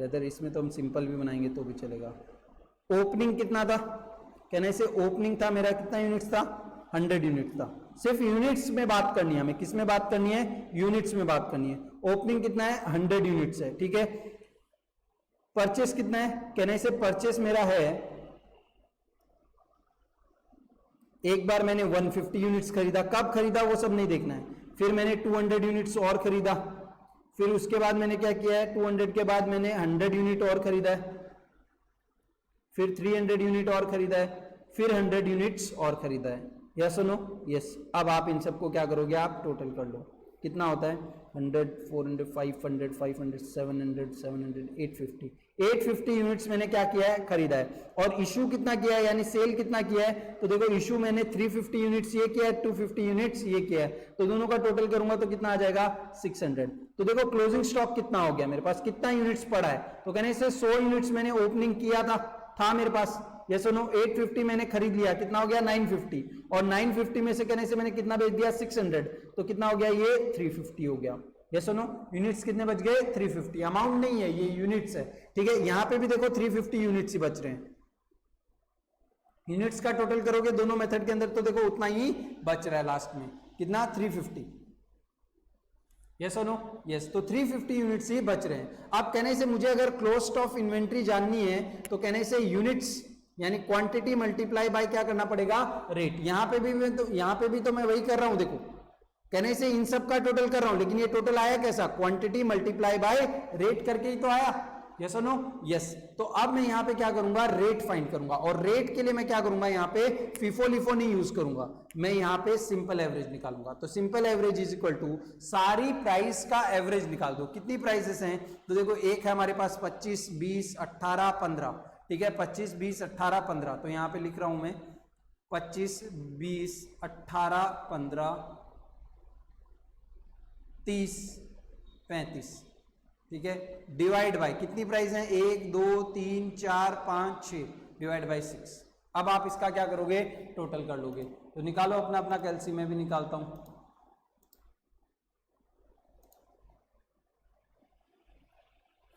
रेदर इसमें तो हम सिंपल भी बनाएंगे तो भी चलेगा। ओपनिंग कितना था, कहने से ओपनिंग था मेरा कितना यूनिट्स था, 100 यूनिट था। सिर्फ यूनिट्स में बात करनी है हमें, किस में बात करनी है, यूनिट्स में बात करनी है। ओपनिंग कितना है, 100 यूनिट्स है, ठीक है। परचेस कितना है, कहने से परचेस मेरा है, एक बार मैंने 150 यूनिट्स खरीदा, कब खरीदा वो सब नहीं देखना है, फिर मैंने 200 यूनिट्स और खरीदा, फिर उसके बाद मैंने क्या किया है, 200 के बाद मैंने 100 यूनिट और खरीदा है, फिर 300 यूनिट और खरीदा है, फिर 100 यूनिट्स और खरीदा है। यस और नो, यस। अब आप इन सबको क्या करोगे, आप टोटल कर लो, कितना होता है, 100, 400, 500, 500, 700, 700, 850, 850 यूनिट्स मैंने क्या किया है, खरीदा है। और इशू कितना किया है, यानी सेल कितना किया है, तो देखो इशू मैंने 350 यूनिट्स ये किया है, 250 यूनिट्स ये किया है, तो दोनों का टोटल करूंगा तो कितना आ जाएगा, 600। तो देखो क्लोजिंग स्टॉक कितना हो गया मेरे पास, कितना यूनिट्स पड़ा है, तो कहने से 100 यूनिट्स मैंने ओपनिंग किया था मेरे पास, ये सुनो 850 मैंने खरीद लिया, कितना हो गया 950, और 950 में से कहने से मैंने कितना बेच दिया 600, तो कितना हो गया ये 350 हो गया। ये सुनो यूनिट्स कितने बच गए 350, अमाउंट नहीं है ये यूनिट्स है, ठीक है। यहां पे भी देखो 350 यूनिट्स ही बच रहे हैं, यूनिट्स का टोटल करोगे दोनों मेथड के अंदर तो देखो उतना ही बच रहा है लास्ट में, कितना 350। यस और नो, यस। तो 350 यूनिट्स ही बच रहे हैं। अब कहने से मुझे अगर कॉस्ट ऑफ इन्वेंट्री जाननी है तो कहने से यूनिट्स यानी क्वांटिटी मल्टीप्लाई बाय क्या करना पड़ेगा, रेट। यहां पे भी तो मैं वही कर रहा हूं, देखो कहने से इन सब का टोटल कर रहा हूं, लेकिन ये टोटल आया कैसा, क्वांटिटी मल्टीप्लाई बाय रेट करके ही तो आया। यस और नो, यस। तो अब मैं यहां पे क्या करूंगा, रेट फाइंड करूंगा, और रेट के लिए मैं क्या करूंगा, यहां पे फीफो लिफो नहीं यूज करूंगा, मैं यहां पे सिंपल एवरेज निकालूंगा। तो simple average is equal to सारी प्राइस का एवरेज निकाल दो। कितनी प्राइसेस हैं, तो देखो एक है हमारे पास 25, 20, 18, 15, ठीक है, 25, 20, 18, 15, तो यहां पे लिख रहा हूं मैं 25, 20, 18, 15, 30, 35, ठीक है, डिवाइड बाय कितनी प्राइस है, 1, 2, 3, 4, 5, 6, डिवाइड बाय 6। अब आप इसका क्या करोगे, टोटल कर लोगे, तो निकालो अपना अपना कैलसी, मैं भी निकालता हूं।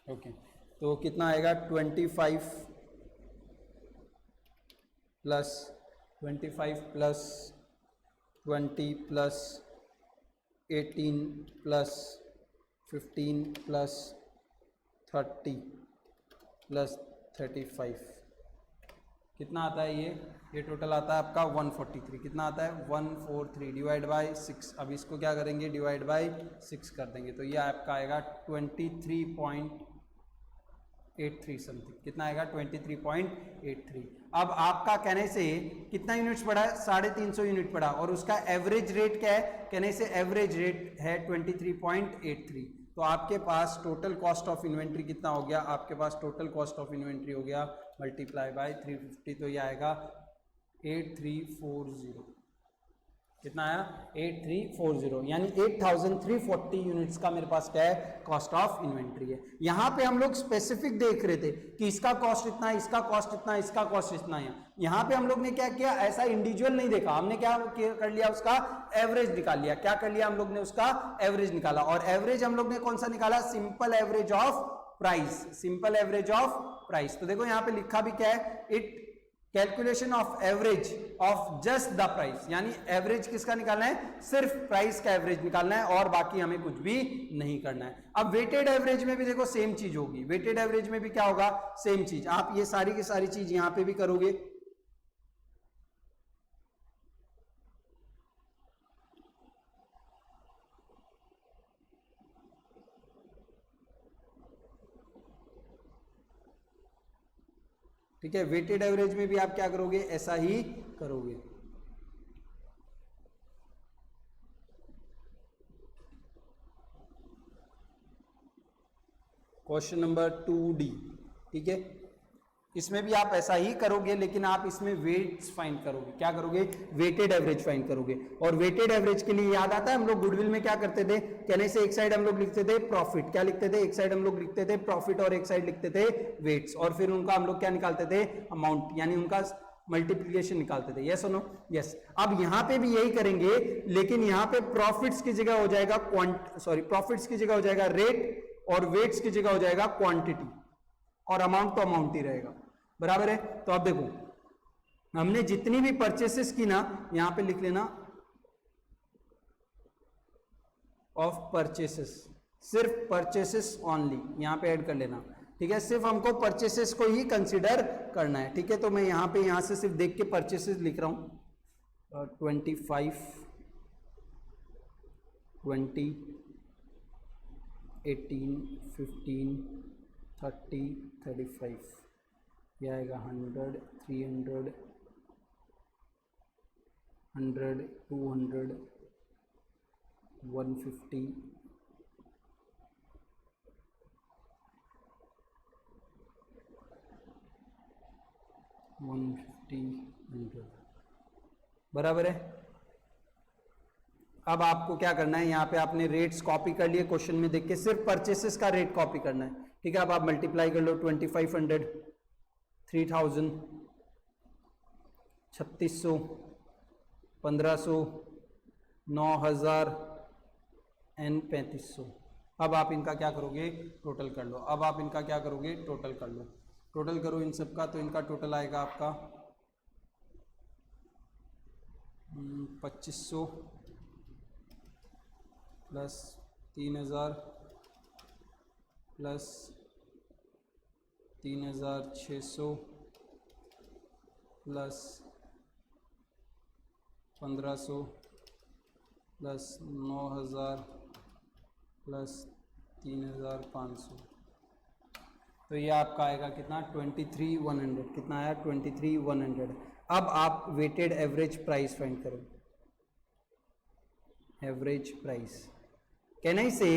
ओके, तो कितना आएगा 25 plus 25 plus 20 plus 18 plus 15 plus 30 plus 35, कितना आता है ये टोटल आता है आपका 143, कितना आता है 143 डिवाइड बाय 6। अब इसको क्या करेंगे, डिवाइड बाय 6 कर देंगे, तो ये आपका आएगा 23.83 समथिंग, कितना आएगा 23.83। अब आपका कहने से कितना यूनिट्स पड़ा है, 350 यूनिट पड़ा, और उसका एवरेज रेट क्या है, कहने से एवरेज रेट है 23.83। तो आपके पास टोटल कॉस्ट ऑफ इन्वेंट्री कितना हो गया, आपके पास टोटल कॉस्ट ऑफ इन्वेंट्री हो गया मल्टीप्लाई बाय 350, तो ये आएगा 8340, कितना आया 8340, यानी 8340 यूनिट्स का मेरे पास क्या है, कॉस्ट ऑफ इन्वेंट्री है। यहां पे हम लोग स्पेसिफिक देख रहे थे कि इसका कॉस्ट इतना है, इसका कॉस्ट इतना है, इसका कॉस्ट इतना है। यहां पे हम लोग ने क्या किया, ऐसा इंडिविजुअल नहीं देखा, हमने क्या कर लिया, उसका एवरेज निकाल लिया। क्या कर लिया हम लोग ने, उसका एवरेज निकाला, और एवरेज हम लोग ने कौन सा निकाला, simple average of price, simple average of price. तो देखो यहां पे लिखा भी क्या है, it calculation of average of just the price, यानी एवरेज किसका निकालना है, सिर्फ प्राइस का एवरेज निकालना है, और बाकी हमें कुछ भी नहीं करना है। अब वेटेड एवरेज में भी देखो सेम चीज होगी, वेटेड एवरेज में भी क्या होगा, सेम चीज। आप ये सारी की सारी चीज यहां पे भी करोगे, ठीक है। वेटेड एवरेज में भी आप क्या करोगे, ऐसा ही करोगे। क्वेश्चन नंबर 2D, ठीक है, इसमें भी आप ऐसा ही करोगे, लेकिन आप इसमें वेट्स फाइंड करोगे। क्या करोगे, वेटेड एवरेज फाइंड करोगे। और वेटेड एवरेज के लिए याद आता है, हम लोग गुडविल में क्या करते थे, कहने से एक साइड हम लोग लिखते थे प्रॉफिट, क्या लिखते थे, एक साइड हम लोग लिखते थे प्रॉफिट और एक साइड लिखते थे वेट्स, और फिर उनका हम लोग क्या निकालते थे, अमाउंट, यानी उनका मल्टीप्लिकेशन निकालते थे। यस और नो, यस। अब यहां पे भी यही करेंगे, लेकिन यहां पे प्रॉफिट्स की जगह हो जाएगा प्रॉफिट्स की जगह हो जाएगा रेट, और वेट्स की जगह हो जाएगा क्वांटिटी। और अमाउंट तो अमाउंट ही रहेगा, बराबर है। तो अब देखो हमने जितनी भी परचेसेस की ना, यहां पे लिख लेना ऑफ परचेसेस, सिर्फ परचेसेस ओनली यहां पे ऐड कर लेना, ठीक है। सिर्फ हमको परचेसेस को ही कंसीडर करना है, ठीक है। तो मैं यहां से सिर्फ देख के परचेसेस लिख रहा हूं, 25, 20, 18, 15, 30, 35, यह आएगा 100, 300, 100, 200, 150, 100, बराबर है। अब आपको क्या करना है, यहाँ पे आपने रेट्स कॉपी कर लिए, क्वेश्चन में देख के सिर्फ परचेसेस का रेट कॉपी करना है, ठीक है। अब आप मल्टीप्लाई कर लो, 2500, 3000, 3600, 1500, 9000 एंड 3500। अब आप इनका क्या करोगे, टोटल कर लो। अब आप इनका क्या करोगे, टोटल कर लो। टोटल करो इन सब का, तो इनका टोटल आएगा आपका 2500 plus 3000 plus 3600 plus 1500 plus 9000 plus 3500। तो ये आपका आएगा कितना, 23,100। कितना आया, 23,100। अब आप वेटेड एवरेज प्राइस फाइंड करो, average price. Can I say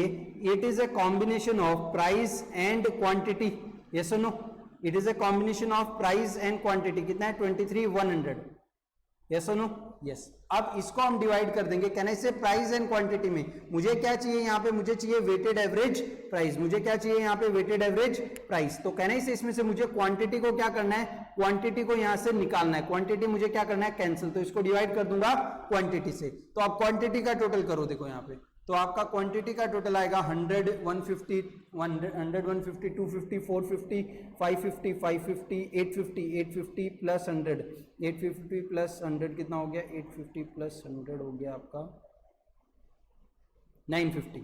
it is a combination of price and quantity, yes और no? It is a combination of price and quantity. कितना है, 23,100, यस और नो? यस। अब इसको हम डिवाइड कर देंगे, कैन आई से प्राइस एंड क्वांटिटी में मुझे क्या चाहिए, यहाँ पे मुझे चाहिए वेटेड एवरेज प्राइस। मुझे क्या चाहिए यहाँ पे, वेटेड एवरेज प्राइस। तो कैन आई से इसमें से मुझे क्वांटिटी को क्या करना है, क्वांटिटी को यहाँ से निकालना है। क्वांटिटी मुझे क्या करना है, कैंसिल। तो इसको डिवाइड कर दूंगा क्वांटिटी से। तो आप क्वांटिटी का टोटल करो, देखो यहाँ पे, तो आपका क्वांटिटी का टोटल आएगा 100, 150, 150, 250, 450, 550, 550, 850, 850 प्लस 100, 850 प्लस 100 कितना हो गया, 850 प्लस 100 हो गया आपका 950,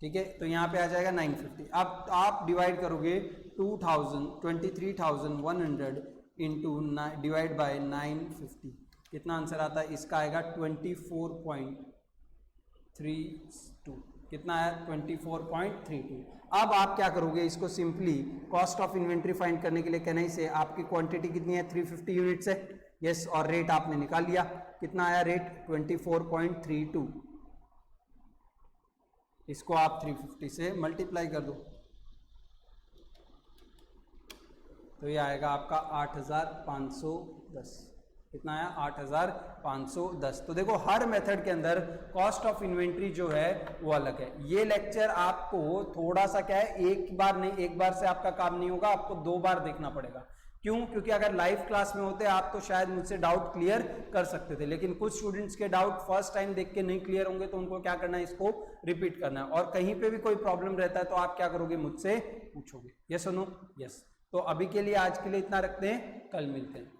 ठीक है। तो यहाँ पे आ जाएगा 950। अब आप डिवाइड करोगे 23,100 इंटू डिवाइड बाय 950, कितना आंसर आता है इसका, आएगा 24.32। कितना आया, 24.32। अब आप क्या करोगे, इसको simply cost of inventory find करने के लिए कहना ही से आपकी क्वांटिटी कितनी है, 350 यूनिट्स है, यस। और रेट आपने निकाल लिया, कितना आया रेट, 24.32। इसको आप 350 से मल्टीप्लाई कर दो, तो ये आएगा आपका 8,510। कितना आया, 8,510। तो देखो हर मेथड के अंदर कॉस्ट ऑफ इन्वेंट्री जो है वो अलग है। ये लेक्चर आपको थोड़ा सा क्या है, एक बार नहीं, एक बार से आपका काम नहीं होगा, आपको 2 बार देखना पड़ेगा। क्यों? क्योंकि अगर लाइव क्लास में होते आप तो शायद मुझसे डाउट क्लियर कर सकते थे, लेकिन कुछ स्टूडेंट्स के डाउट फर्स्ट टाइम देख के नहीं क्लियर होंगे, तो उनको क्या करना है, इसको रिपीट करना है। और कहीं पे भी कोई प्रॉब्लम रहता है तो आप क्या करोगे, मुझसे पूछोगे, यस और नो? यस। तो अभी के लिए, आज के लिए इतना रखते हैं, कल मिलते हैं।